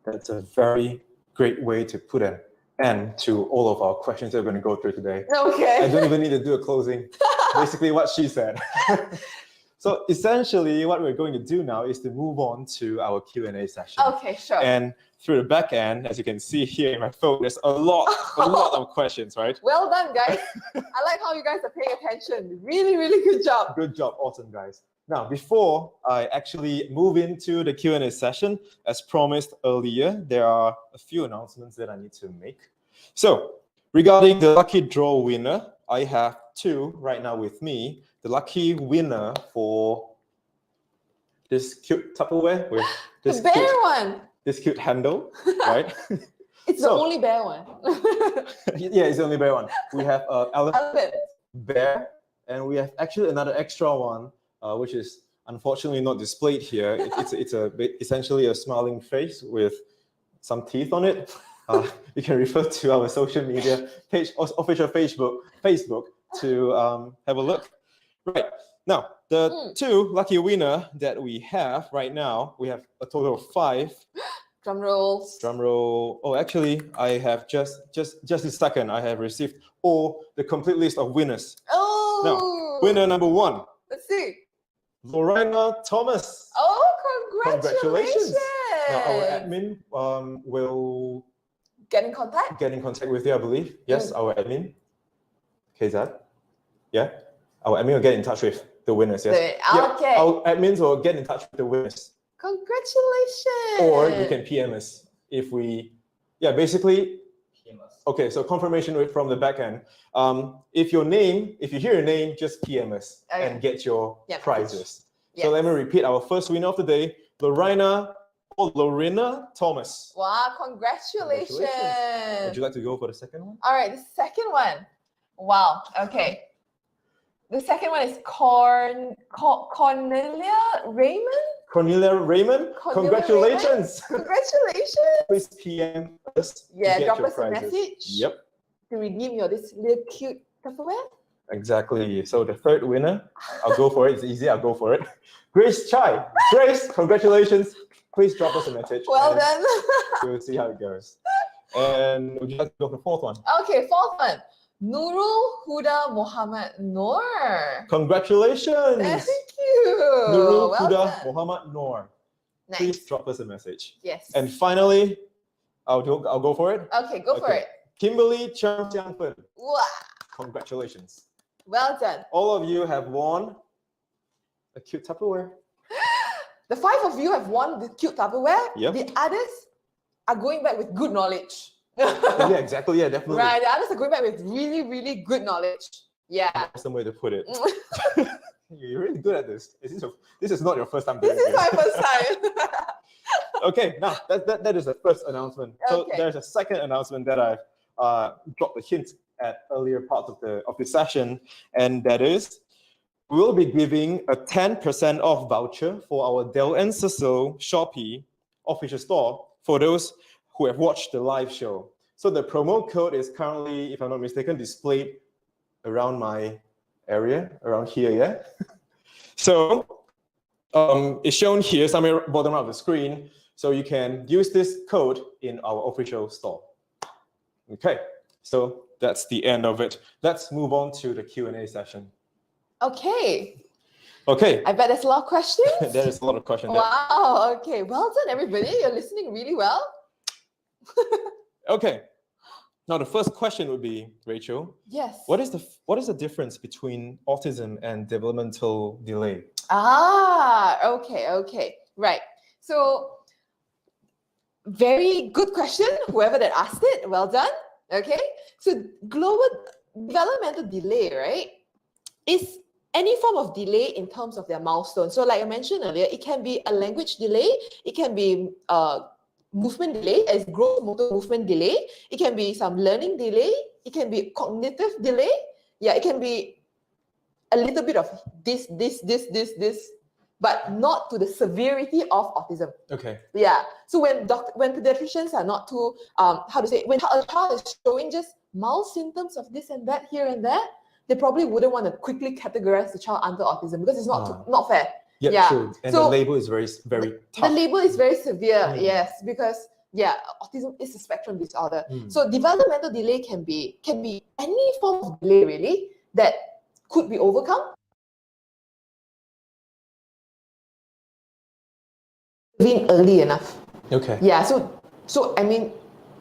That's a very great way to put an end to all of our questions that we're going to go through today. Okay. I don't even need to do a closing. Basically what she said. So essentially what we're going to do now is to move on to our Q&A session. Okay, sure. And through the back end, as you can see here in my phone, there's a lot of questions, right? Well done, guys. I like how you guys are paying attention. Really, really good job. Good job. Awesome, guys. Now, before I actually move into the Q&A session, as promised earlier, there are a few announcements that I need to make. So, regarding the lucky draw winner, I have two right now with me. The lucky winner for this cute Tupperware with this the bear one. This cute handle, right? It's the only bear one. Yeah, it's the only bear one. We have elephant, bear, and we have actually another extra one, which is unfortunately not displayed here. It's essentially a smiling face with some teeth on it. You can refer to our social media page, official Facebook to have a look. Right. Now, the two lucky winner that we have right now, we have a total of 5. Drum rolls. Drum roll. Oh, actually, I have just a second. I have received the complete list of winners. Oh. Now, winner number 1. Let's see. 𝗬𝗓_Thomas. Oh, congratulations. Now, our admin will get in contact with you, I believe. Yes, our admin. KZ. Yeah. Our admin will get in touch with the winners. Yes. Okay. Yeah, our admins will get in touch with the winners. Congratulations. Or you can PM us if we, basically. PM us. Okay, so confirmation from the back end. If you hear your name, just PM us and get your prizes. Yes. So let me repeat our first winner of the day, 𝗬𝗓 Thomas. Wow, congratulations. Would you like to go for the second one? All right, the second one. Wow, okay. The second one is Cornelia Raymond. Congratulations. Congratulations. Please PM us. Yeah, drop us a message. Yep. To redeem this little cute Tupperware. Exactly. So the third winner, I'll go for it. It's easy. I'll go for it. Grace Chai. Grace, congratulations. Please drop us a message. Well done. We'll see how it goes. And would you like to go for the fourth one? Okay, fourth one. 𝗓𝗓_Muhammad_Noor. Congratulations. Thank you. 𝗓𝗓_Muhammad_Noor. Nice. Please drop us a message. Yes. And finally, I'll go for it. Okay, go for it. 𝗬𝗵𝗶𝗹𝗱. Wow. Congratulations. Well done. All of you have won a cute Tupperware. The 5 of you have won the cute Tupperware. Yep. The others are going back with good knowledge. Yeah, exactly. Yeah, definitely. Right. The others are going back with really, really good knowledge. Yeah. That's the way to put it. You're really good at this. This is not your first time doing this. This is my first time. Okay, now that is the first announcement. So there's a second announcement that I've dropped a hint at earlier parts of the session, and that is we'll be giving a 10% off voucher for our 𝗬𝗏_Cecil Shopee official store for those who have watched the live show. So the promo code is currently, if I'm not mistaken, displayed around my area, around here, yeah? So it's shown here, somewhere bottom of the screen, so you can use this code in our official store. Okay, so that's the end of it. Let's move on to the Q&A session. Okay. Okay. I bet there's a lot of questions. There is a lot of questions. Wow, okay. Well done, everybody. You're listening really well. Okay. Now the first question would be, Rachel. Yes. What is the difference between autism and developmental delay? Okay. Right. So very good question, whoever that asked it. Well done. Okay. So global developmental delay, right, is any form of delay in terms of their milestone. So like I mentioned earlier, it can be a language delay, it can be movement delay, as growth motor movement delay, it can be some learning delay, it can be cognitive delay, yeah, it can be a little bit of this, but not to the severity of autism. Okay. Yeah. So when pediatricians are not too, when a child is showing just mild symptoms of this and that here and there, they probably wouldn't want to quickly categorize the child under autism because it's not fair. Yeah, Yeah. true. And So the label is very tough. the label is very severe, yes, because autism is a spectrum disorder. So developmental delay can be any form of delay really that could be overcome. Being early enough. Okay. Yeah. So I mean,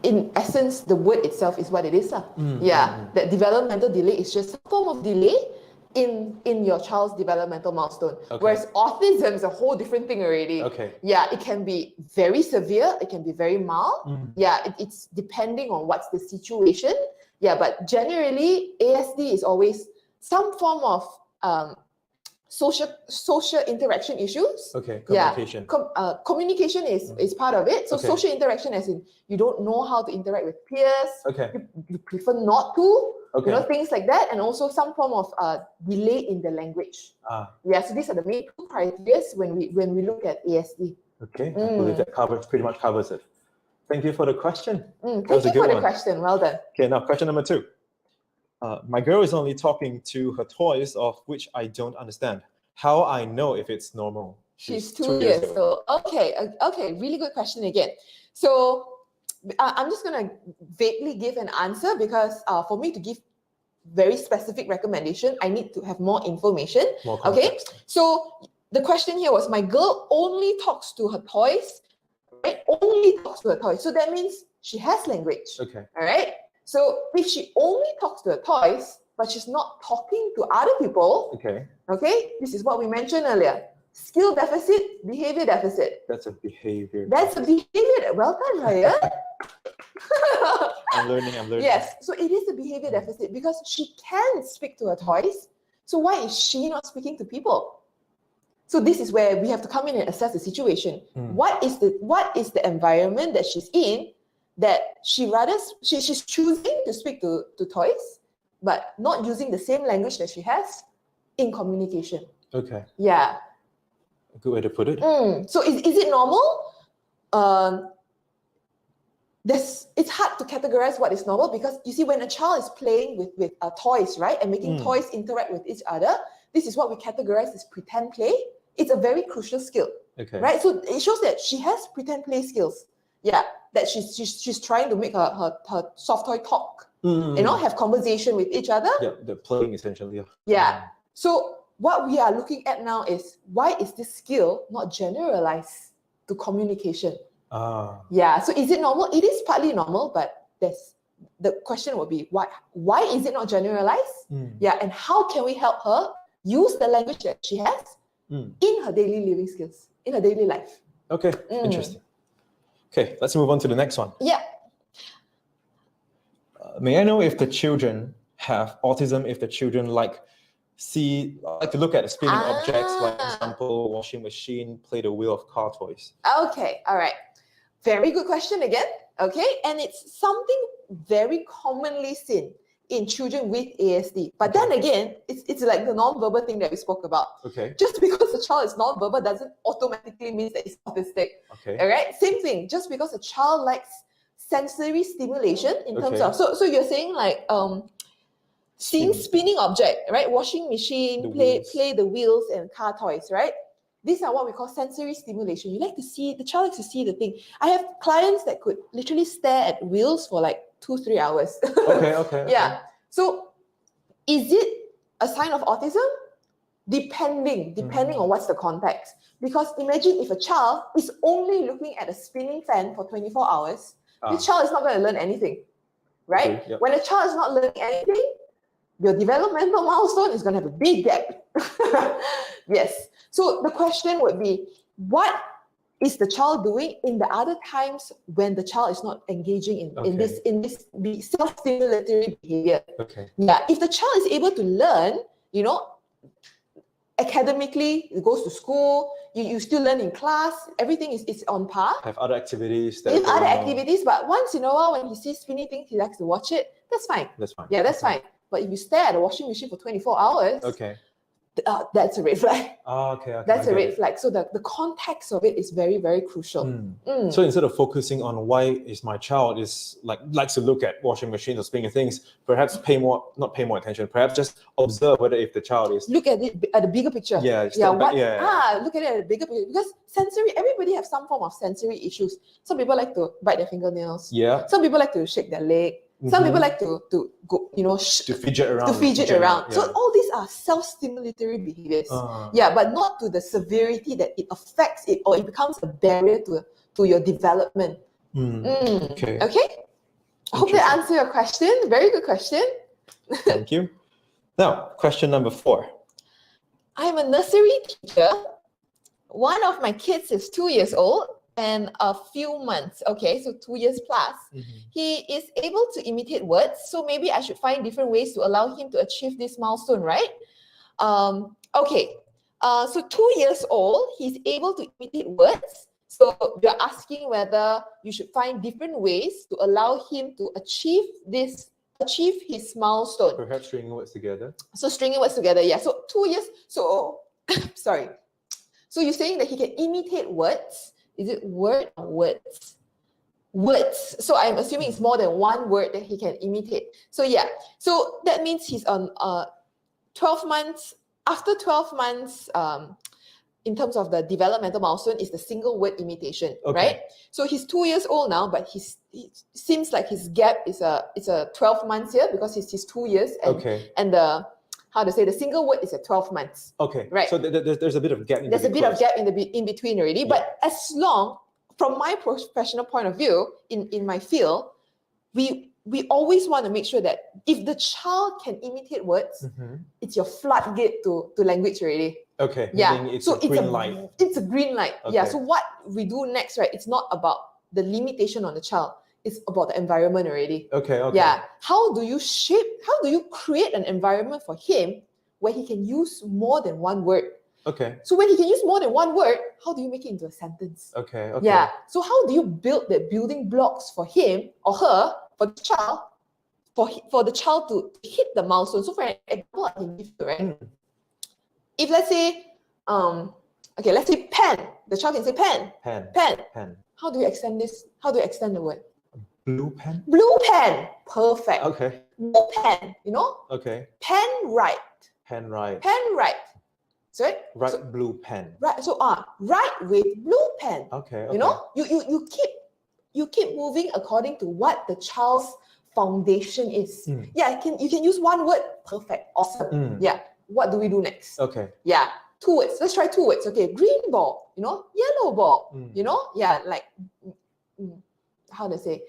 in essence, the word itself is what it is. That developmental delay is just a form of delay in your child's developmental milestone. Okay. Whereas autism is a whole different thing already. Okay. Yeah, it can be very severe, it can be very mild. Yeah, it's depending on what's the situation. Yeah, but generally, ASD is always some form of social interaction issues. Okay, communication. Yeah, communication is part of it. So Okay. social interaction, as in you don't know how to interact with peers. Okay. You prefer not to. Okay. You know, things like that, and also some form of delay in the language. Yeah, so these are the main two criteria when we look at ASD. Okay, I believe that pretty much covers it. Thank you for the question. Thank you for the question. Well done. Okay, now question number 2. My girl is only talking to her toys, of which I don't understand. How I know if it's normal? She's 2 years old. Okay, really good question again. So I'm just going to vaguely give an answer because for me to give very specific recommendation, I need to have more information. More okay, context. so the question here was, my girl only talks to her toys, right? Only talks to her toys. So that means she has language. Okay. All right. So if she only talks to her toys, but she's not talking to other people, okay, this is what we mentioned earlier. Skill deficit, behavior deficit. That's a behavior. That's a behavior. Well done, Ryan. I'm learning. Yes, so it is a behavior deficit because she can speak to her toys. So why is she not speaking to people? So this is where we have to come in and assess the situation. What is the environment that she's in that she's choosing to speak to toys, but not using the same language that she has in communication? Okay. Yeah. A good way to put it. So is it normal? It's hard to categorize what is normal because you see, when a child is playing with toys, right, and making toys interact with each other, this is what we categorize as pretend play. It's a very crucial skill, right? So it shows that she has pretend play skills. Yeah, that she's trying to make her soft toy talk, have conversation with each other. Yeah, the playing essentially. Yeah. So what we are looking at now is, why is this skill not generalized to communication? Yeah, so is it normal? It is partly normal, but the question would be, why is it not generalized? Yeah, and how can we help her use the language that she has in her daily living skills, in her daily life? Okay, interesting. Okay, let's move on to the next one. Yeah. May I know if the children have autism, if the children like to look at spinning objects, like example, washing machine, play the wheel of car toys? Okay, all right. Very good question again. Okay, and it's something very commonly seen in children with ASD. But then again, it's like the non-verbal thing that we spoke about. Okay. Just because a child is non-verbal doesn't automatically mean that it's autistic. Okay. All right. Same thing. Just because a child likes sensory stimulation in terms of so you're saying like seeing spinning object, right? Washing machine, play the wheels and car toys, right? These are what we call sensory stimulation. You like to see, the child likes to see the thing. I have clients that could literally stare at wheels for like 2-3 hours. Okay. Yeah. So is it a sign of autism? Depending on what's the context. Because imagine if a child is only looking at a spinning fan for 24 hours, this child is not going to learn anything, right? Okay, yep. When a child is not learning anything, your developmental milestone is going to have a big gap. Yes. So the question would be, what is the child doing in the other times when the child is not engaging in this self-stimulatory behavior? Okay. Yeah. If the child is able to learn, academically, it goes to school, you still learn in class, everything is on par. Have other activities. That If are other going on. activities, but once in a while when he sees spinny things, he likes to watch it, that's fine. That's fine. Yeah, that's Okay. fine. But if you stare at a washing machine for 24 hours, Okay. that's a red flag. Oh, okay. That's I a get red it. flag. So the context of it is very, very crucial. So instead of focusing on why is my child likes to look at washing machines or spinning things, perhaps not pay more attention. Perhaps just observe whether if the child is Look at it at the bigger picture. Yeah, step back, Look at it at the bigger picture. Because everybody have some form of sensory issues. Some people like to bite their fingernails. Yeah. Some people like to shake their leg. Some people like to go, to fidget around. Yeah. So So all these are self-stimulatory behaviors. But not to the severity that it affects it or it becomes a barrier to your development. Okay. Okay? I hope that answered your question. Very good question. Thank you. Now, question number 4. I'm a nursery teacher. One of my kids is 2 years old and a few months. Okay, so 2 years plus. He is able to imitate words. So maybe I should find different ways to allow him to achieve this milestone, right? Okay. So 2 years old, he's able to imitate words. So you're asking whether you should find different ways to allow him to achieve his milestone. Perhaps stringing words together. So stringing words together, yeah. So 2 years, so sorry. So you're saying that he can imitate words. Is it word or words? Words. So I'm assuming it's more than one word that he can imitate. So yeah. So that means he's on 12 months. After 12 months, in terms of the developmental milestone, is the single word imitation, right? So he's 2 years old now, but he seems like his gap is a 12 months here because he's 2 years, and the single word is at 12 months. Okay, right. So there's a bit of gap. There's a bit of gap in between already, but as long, from my professional point of view, in my field, we always want to make sure that if the child can imitate words, it's your floodgate to language already. Okay. Yeah. It's so a green light. It's a green light. Okay. Yeah. So what we do next, right? It's not about the limitation on the child. It's about the environment already. Okay. Yeah. How do you create an environment for him where he can use more than one word? Okay. So when he can use more than one word, how do you make it into a sentence? Okay. Yeah. So how do you build the building blocks for him or her, for the child, for the child to hit the milestone? So for an example, I can give you, right? If let's say, let's say pen. The child can say pen. Pen. How do you extend this? How do you extend the word? Blue pen. Blue pen. Perfect. Okay. Blue pen. Okay. Pen write. Pen write. Pen write. Sorry. Write blue pen. Right. So write with blue pen. Okay. You keep moving according to what the child's foundation is. Yeah. You can use one word. Perfect. Awesome. Yeah. What do we do next? Okay. Yeah. 2 words. Let's try 2 words. Okay. Green ball. Yellow ball. Yeah. Like how to say?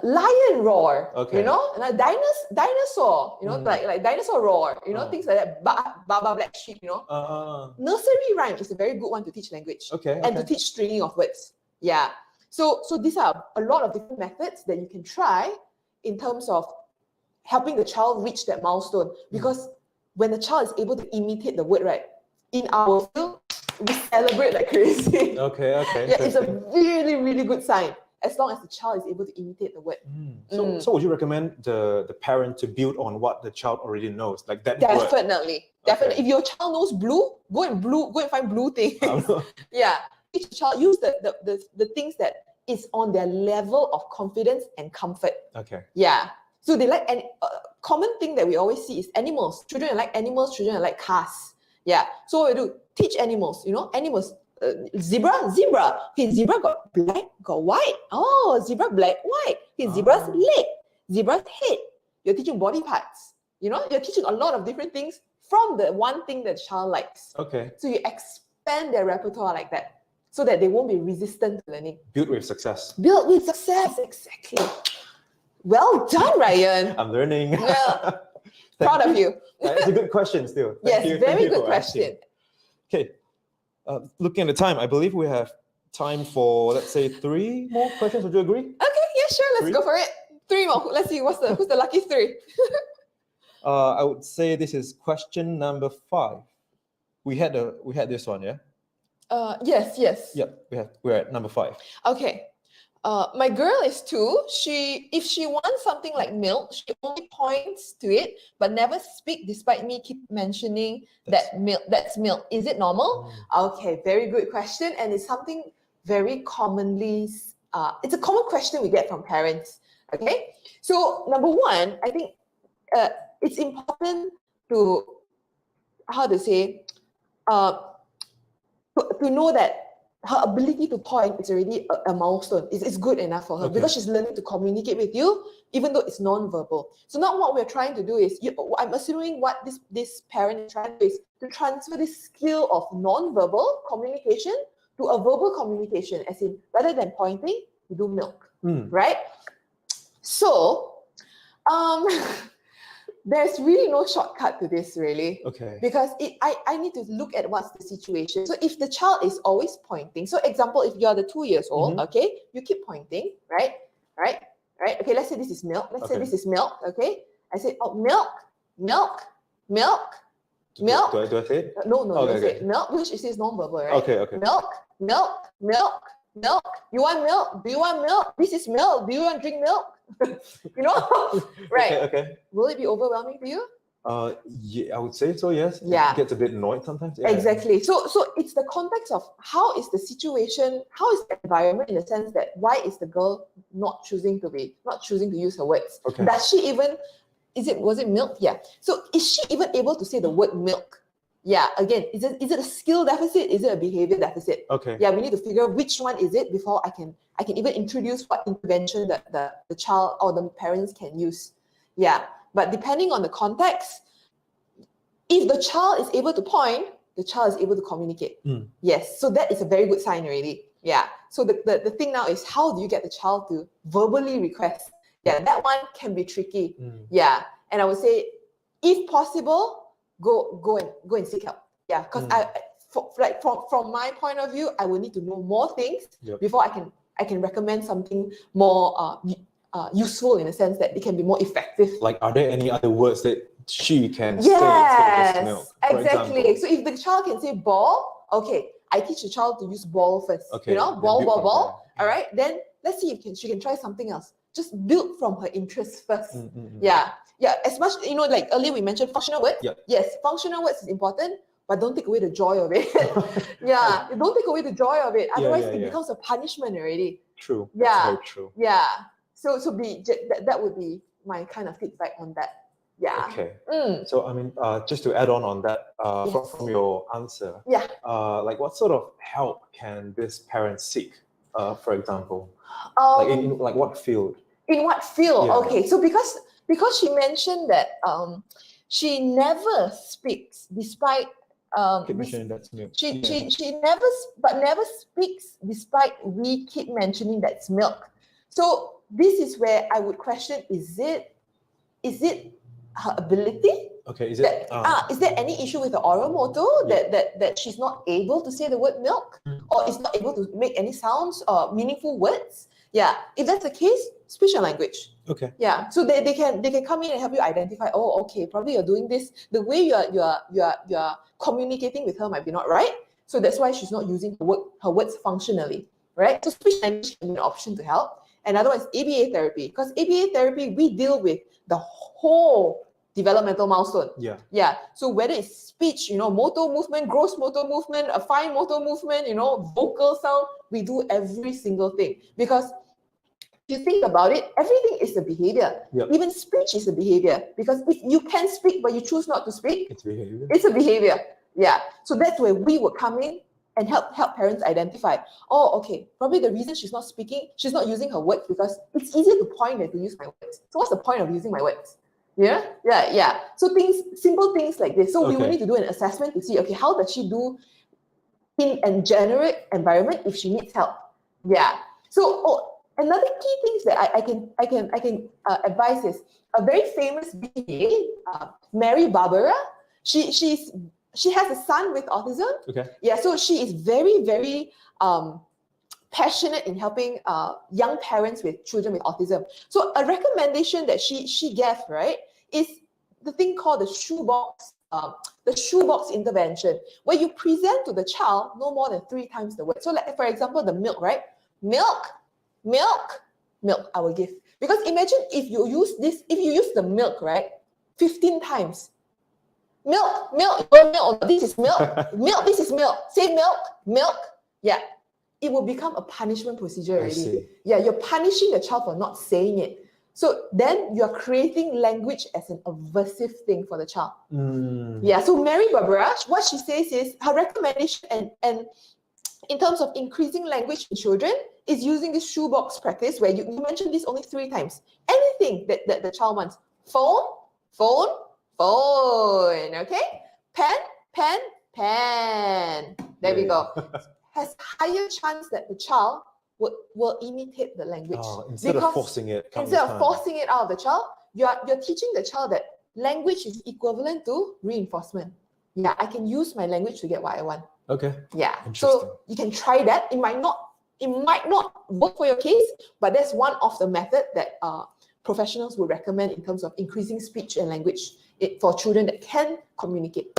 Lion roar. Okay. And dinosaur. Like dinosaur roar. Things like that. Black sheep. Nursery rhyme is a very good one to teach language. Okay. And to teach stringing of words. Yeah. So these are a lot of different methods that you can try in terms of helping the child reach that milestone. Because when the child is able to imitate the word, right, in our field, we celebrate like crazy. Okay. Yeah, it's a really, really good sign as long as the child is able to imitate the word. So would you recommend the parent to build on what the child already knows, like that Definitely. word? Definitely. If your child knows blue, go and find blue things. Yeah. Each child use the things that is on their level of confidence and comfort. Okay. Yeah. So they like, and common thing that we always see is animals. Children like animals, children like cars. Yeah. So what we do, teach animals, animals. Zebra. Okay, zebra got black, got white. Oh, zebra black, white. Okay, zebra's leg, zebra's head. You're teaching body parts. You're teaching a lot of different things from the one thing that the child likes. Okay. So you expand their repertoire like that, so that they won't be resistant to learning. Build with success. Build with success, exactly. Well done, Ryan. I'm learning. Yeah. Proud of you. It's a good question still. Thank you. Very good question. Okay. Looking at the time, I believe we have time for, let's say, 3 more questions. Would you agree? Okay, yeah, sure. Let's go for it. 3 more. Let's see who's the lucky 3. I would say this is question number 5. we had this one, yeah? Yes. Yep, we're at number 5. Okay. My girl is 2. If she wants something like milk, she only points to it but never speak despite me keep mentioning that's milk. Is it normal? Okay, very good question, and it's something very commonly it's a common question we get from parents. Okay, so number 1, I think it's important to to know that her ability to point is already a milestone. It's good enough for her because she's learning to communicate with you, even though it's non-verbal. So now what we're trying to do is, I'm assuming what this parent is trying to do is to transfer this skill of non-verbal communication to a verbal communication, as in rather than pointing, you do milk, right? So, there's really no shortcut to this, really. Okay. Because I need to look at what's the situation. So if the child is always pointing, so example, if you're the 2 years old, okay, you keep pointing, right? Okay, let's say this is milk. Let's say this is milk, okay? I say, oh, milk. Do I say it? No, Okay, you say milk, which is non-verbal, right? Okay. Milk. You want milk? Do you want milk? This is milk. Do you want to drink milk? Right? Okay. Will it be overwhelming for you? Yeah, I would say so. Yes. Yeah. It gets a bit annoyed sometimes. Yeah. Exactly. So it's the context of how is the situation, how is the environment, in the sense that why is the girl not choosing to use her words? Okay. Does she even? Was it milk? Yeah. So is she even able to say the word milk? Yeah. Again, is it a skill deficit? Is it a behavior deficit? Okay. Yeah. We need to figure which one is it before I can even introduce what intervention that the child or the parents can use. Yeah. But depending on the context, if the child is able to point, the child is able to communicate. Yes. So that is a very good sign already. Yeah. So the thing now is, how do you get the child to verbally request? Yeah, that one can be tricky. Yeah. And I would say, if possible, go and seek help. Yeah. Because from my point of view, I will need to know more things before I can recommend something more useful, in a sense that it can be more effective. Like, are there any other words that she can say instead of just milk? Exactly. So if the child can say ball, okay, I teach the child to use ball first. Okay. Ball. All right. Then let's see if she can try something else. Just build from her interests first. Yeah. As much, like earlier we mentioned functional words. Yes, functional words is important, but don't take away the joy of it. Yeah, don't take away the joy of it. Otherwise, it becomes a punishment already. True. Yeah. That's very true. Yeah. So that would be my kind of feedback on that. Yeah. Okay. So I mean, just to add on that, from your answer, like what sort of help can this parent seek? For example, like in what field? In what field? Yeah. Okay. So because she mentioned that she never speaks despite Keep mentioning that's milk. she never speaks despite we keep mentioning that's milk. So this is where I would question: is it her ability? Okay. Is it? Is there any issue with the oral motor that she's not able to say the word milk, or is not able to make any sounds or meaningful words? Yeah. If that's the case, speech and language. Okay. Yeah. So they can come in and help you identify. Oh, okay. Probably you're doing this. The way you're communicating with her might be not right. So that's why she's not using her words functionally. Right. So speech and language can be an option to help. And otherwise, ABA therapy. Because ABA therapy, we deal with the whole developmental milestone. Yeah. So whether it's speech, motor movement, gross motor movement, a fine motor movement, vocal sound, we do every single thing. Because if you think about it, everything is a behavior. Even speech is a behavior. Because if you can speak but you choose not to speak, it's behavior. It's a behavior. Yeah. So that's where we would come in and help parents identify. Oh, okay. Probably the reason she's not speaking, she's not using her words because it's easier to point than to use my words. So what's the point of using my words? Yeah. So simple things like this. So we will need to do an assessment to see, okay, how does she do in a generic environment if she needs help? Yeah. So another key things that I can advise is a very famous BCBA, 𝗪𝗵𝗶𝗹𝗮. She has a son with autism. Okay. Yeah. So she is very, very passionate in helping young parents with children with autism. So a recommendation that she gave, right, is the thing called the shoebox the shoebox intervention, where you present to the child no more than 3 times the word. So like, for example, the milk, right? Milk, milk, milk, I will give. Because imagine if you use the milk, right, 15 times. Milk, milk, milk, this is milk, milk, this is milk. Say milk, milk. Yeah, it will become a punishment procedure already. I see. Yeah, you're punishing the child for not saying it. So then you're creating language as an aversive thing for the child. Yeah, so 𝗵𝗵𝗶𝗹𝗶, what she says is her recommendation and in terms of increasing language in children is using this shoebox practice where you mentioned this only 3 times. Anything that the child wants. Phone, phone, phone, okay? Pen, pen, pen. There we go. Has higher chance that the child will imitate the language. Instead of forcing it. Instead of forcing it out of the child, you're teaching the child that language is equivalent to reinforcement. Yeah, I can use my language to get what I want. Okay. Yeah. So you can try that. It might not work for your case, but that's one of the methods that professionals would recommend in terms of increasing speech and language for children that can communicate.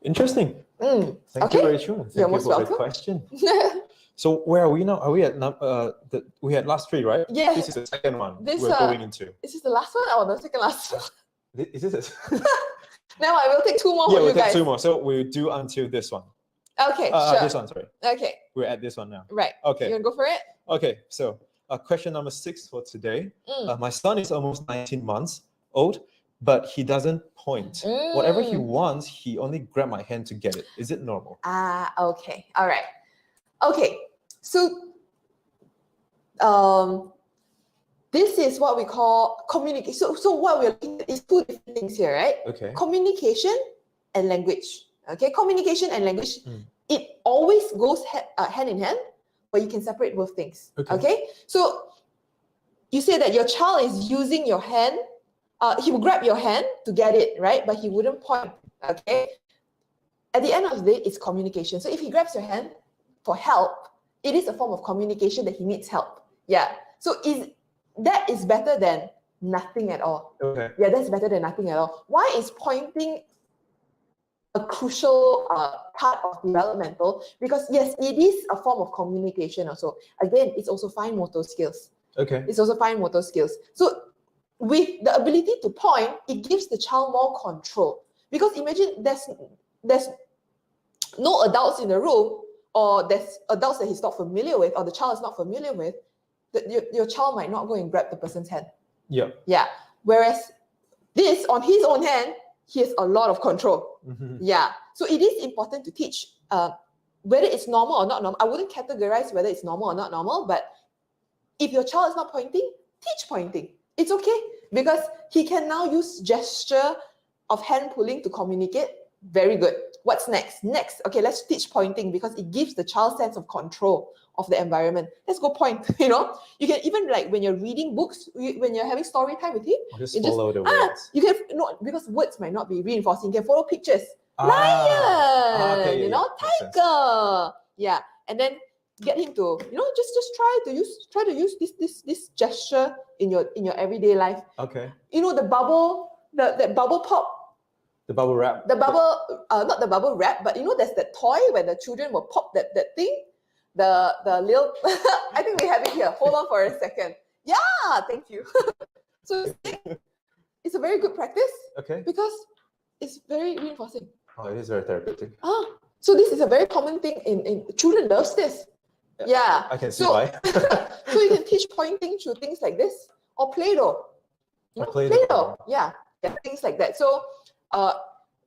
Interesting. Thank you, Rachel. Thank you for the question. So where are we now? Are we at we had last 3, right? Yeah. This is the second one we're going into. Is this the last one or the second last one? Is this it? Now I will take 2 more for we'll you guys. take 2 more. So we'll do until this one. Okay, sure. This one, sorry. Okay. We're at this one now. Right. Okay. You want to go for it? Okay, so question number 6 for today. My son is almost 19 months old, but he doesn't point. Whatever he wants, he only grab my hand to get it. Is it normal? Okay. All right. Okay. So this is what we call communication. So what we're looking at is 2 different things here, right? Okay. Communication and language. Okay, communication and language, it always goes hand in hand, but you can separate both things. Okay? So you say that your child is using your hand, he will grab your hand to get it, right? But he wouldn't point. Okay? At the end of the day, it's communication. So if he grabs your hand for help, it is a form of communication that he needs help. Yeah. So that is better than nothing at all. Okay. Yeah, that's better than nothing at all. Why is pointing a crucial part of developmental? Because yes, it is a form of communication also. Again, it's also fine motor skills. Okay. It's also fine motor skills. So with the ability to point, it gives the child more control. Because imagine there's no adults in the room, or there's adults that he's not familiar with, or the child is not familiar with, your child might not go and grab the person's hand. Yeah. Yeah. Whereas this, on his own hand, he has a lot of control. Yeah. So it is important to teach whether it's normal or not normal. I wouldn't categorize whether it's normal or not normal, but if your child is not pointing, teach pointing. It's okay, because he can now use gesture of hand pulling to communicate. Very good. What's next? Okay, let's teach pointing, because it gives the child sense of control of the environment. Let's go point. You can even, like, when you're reading books, when you're having story time with him, just follow the words. You can because words might not be reinforcing. You can follow pictures. Lion, okay, tiger. Yeah, and then get him to just try to use this gesture in your everyday life. Okay. The bubble, that bubble pop. The bubble wrap. The bubble, not the bubble wrap, but there's that toy where the children will pop that thing. The little, I think we have it here. Hold on for a second. Yeah, thank you. So it's a very good practice. Okay. Because it's very reinforcing. Oh, it is very therapeutic. So this is a very common thing in children loves this. Yeah. I can see why. So you can teach pointing through things like this, or Play-Doh. Play-Doh. Yeah, things like that. So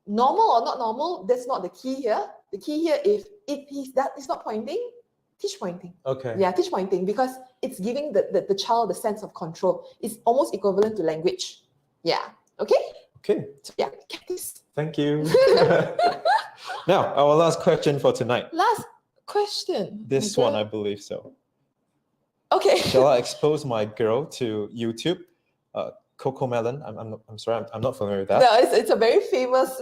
normal or not normal, that's not the key here. The key here is if he's not pointing, teach pointing. Okay. Yeah, teach pointing, because it's giving the child the sense of control. It's almost equivalent to language. Yeah. Okay? Okay. So yeah, get this. Thank you. Now, our last question for tonight. Last question. This one, I believe so. Okay. Shall I expose my girl to YouTube? 𝗂𝗂𝗶𝗶. I'm sorry, I'm not familiar with that. No, it's a very famous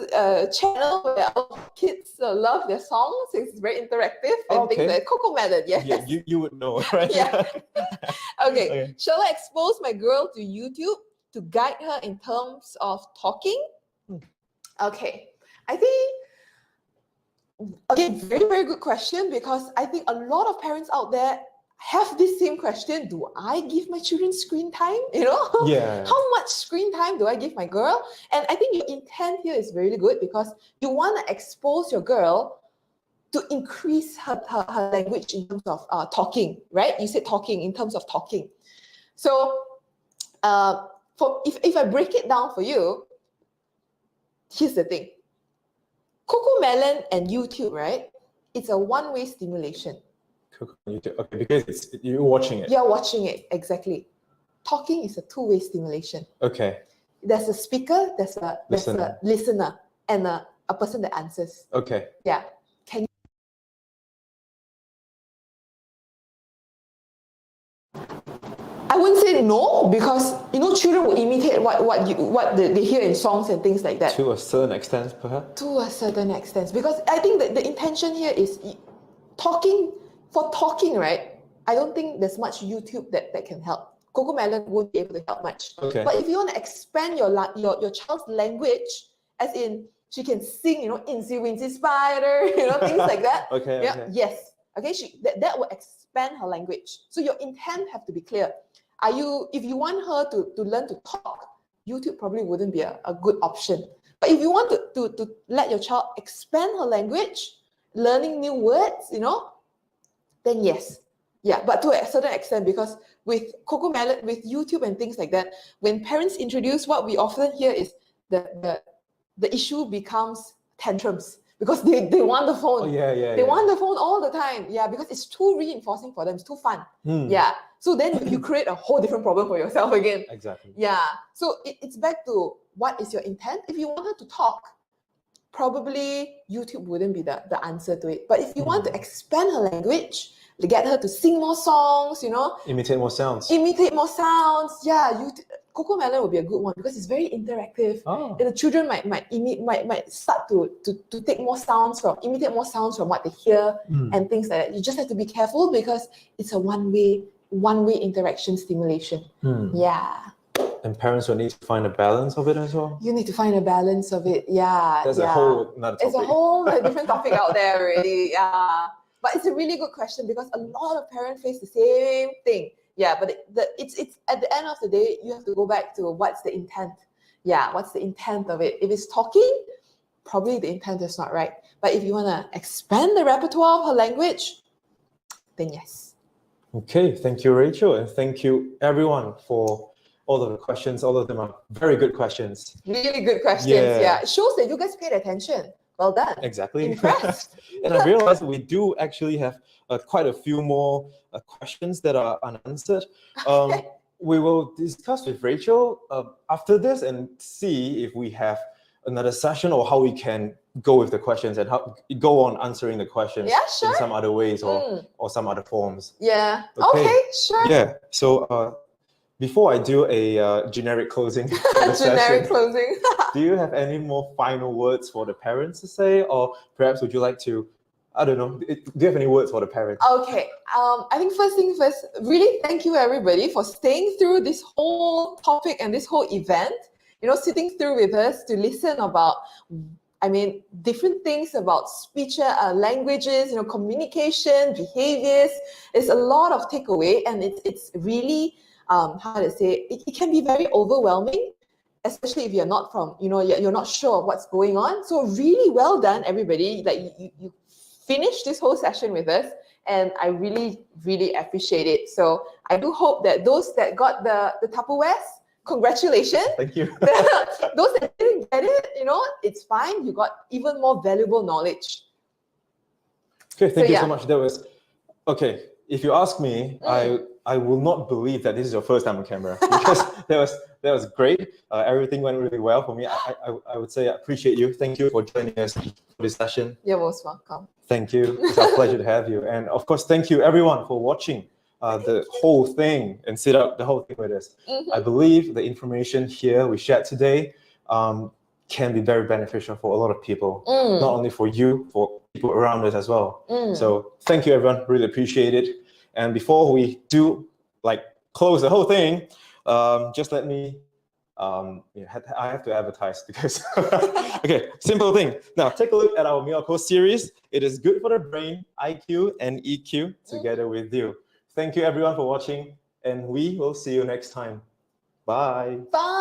channel where our kids love their songs. It's very interactive and things like 𝗂𝗂𝗶𝗶. Yes. Yeah, you would know, right? Yeah. Okay. Shall I expose my girl to YouTube to guide her in terms of talking? Okay. I think, again, very, very good question, because I think a lot of parents out there have this same question. Do I give my children screen time? Yeah. How much screen time do I give my girl? And I think your intent here is really good, because you want to expose your girl to increase her language in terms of talking, right? You said talking, in terms of talking. So if I break it down for you, here's the thing. 𝗂𝗂𝗪𝗏 and YouTube, right? It's a one-way stimulation. Okay, because you're watching it. You're watching it, exactly. Talking is a two-way stimulation. Okay. There's a speaker, there's a listener, and a person that answers. Okay. Yeah. I wouldn't say no, because children will imitate what they hear in songs and things like that. To a certain extent, perhaps? To a certain extent. Because I think that the intention here is talking, right? I don't think there's much YouTube that can help. 𝗂𝗂𝗪𝗏 won't be able to help much. Okay. But if you want to expand your child's language, as in she can sing, 𝗬𝗵𝗶𝗹𝗶 spider, things like that. Okay, yeah, okay. Yes. Okay, that will expand her language. So your intent have to be clear. If you want her to learn to talk, YouTube probably wouldn't be a good option. But if you want to let your child expand her language, learning new words, then yes. Yeah, but to a certain extent, because with 𝗂𝗂𝗪𝗏, with YouTube and things like that, when parents introduce, what we often hear is the issue becomes tantrums, because they want the phone. Oh, yeah. They want the phone all the time. Yeah, because it's too reinforcing for them. It's too fun. Yeah. So then you create a whole different problem for yourself again. Exactly. Yeah. So it's back to, what is your intent? If you want her to talk, probably YouTube wouldn't be the answer to it. But if you want to expand her language, to get her to sing more songs, Imitate more sounds. Yeah, 𝗂𝗂𝗪𝗏 would be a good one, because it's very interactive. Oh. And the children might start to take more sounds imitate more sounds from what they hear and things like that. You just have to be careful, because it's a one-way interaction stimulation. Yeah. And parents will need to find a balance of it as well. You need to find a balance of it. Yeah. There's a whole another topic. It's a whole different topic out there already. Yeah. But it's a really good question, because a lot of parents face the same thing. Yeah, but it's at the end of the day, you have to go back to what's the intent. Yeah, what's the intent of it? If it's talking, probably the intent is not right. But if you want to expand the repertoire of her language, then yes. Okay, thank you, Rachel, and thank you, everyone, for all of the questions. All of them are very good questions. Really good questions, yeah. It shows that you guys paid attention. Well done. Exactly. Impressed. And I realized we do actually have quite a few more questions that are unanswered. We will discuss with Rachel after this and see if we have another session, or how we can go with the questions and how go on answering the questions in some other ways or some other forms. Yeah. Okay, sure. Yeah. So before I do a generic closing for the session, closing. do you have any more final words for the parents to say, or perhaps would you like to, I don't know, do you have any words for the parents? Okay, I think first thing first, really thank you everybody for staying through this whole topic and this whole event, sitting through with us to listen about, different things about speech, languages, communication, behaviors. There's a lot of takeaway, and it's really, it can be very overwhelming, especially if you're not from, you're not sure of what's going on. So really well done, everybody. Like you finished this whole session with us, and I really, really appreciate it. So I do hope that those that got the 𝗪𝗶𝗶𝗶s, congratulations. Thank you. Those that didn't get it, it's fine. You got even more valuable knowledge. Okay, thank you so much. That was, okay, if you ask me, I will not believe that this is your first time on camera, because that was great. Everything went really well for me. I would say I appreciate you. Thank you for joining us for this session. You're most welcome. Thank you. It's a pleasure to have you. And of course, thank you everyone for watching the whole thing and sit up the whole thing with us. I believe the information here we shared today can be very beneficial for a lot of people, not only for you, for people around us as well. So thank you, everyone. Really appreciate it. And before we do close the whole thing, just let me I have to advertise because, okay, simple thing. Now, take a look at our Miracle series. It is good for the brain, IQ and EQ together with you. Thank you everyone for watching, and we will see you next time. Bye. Bye.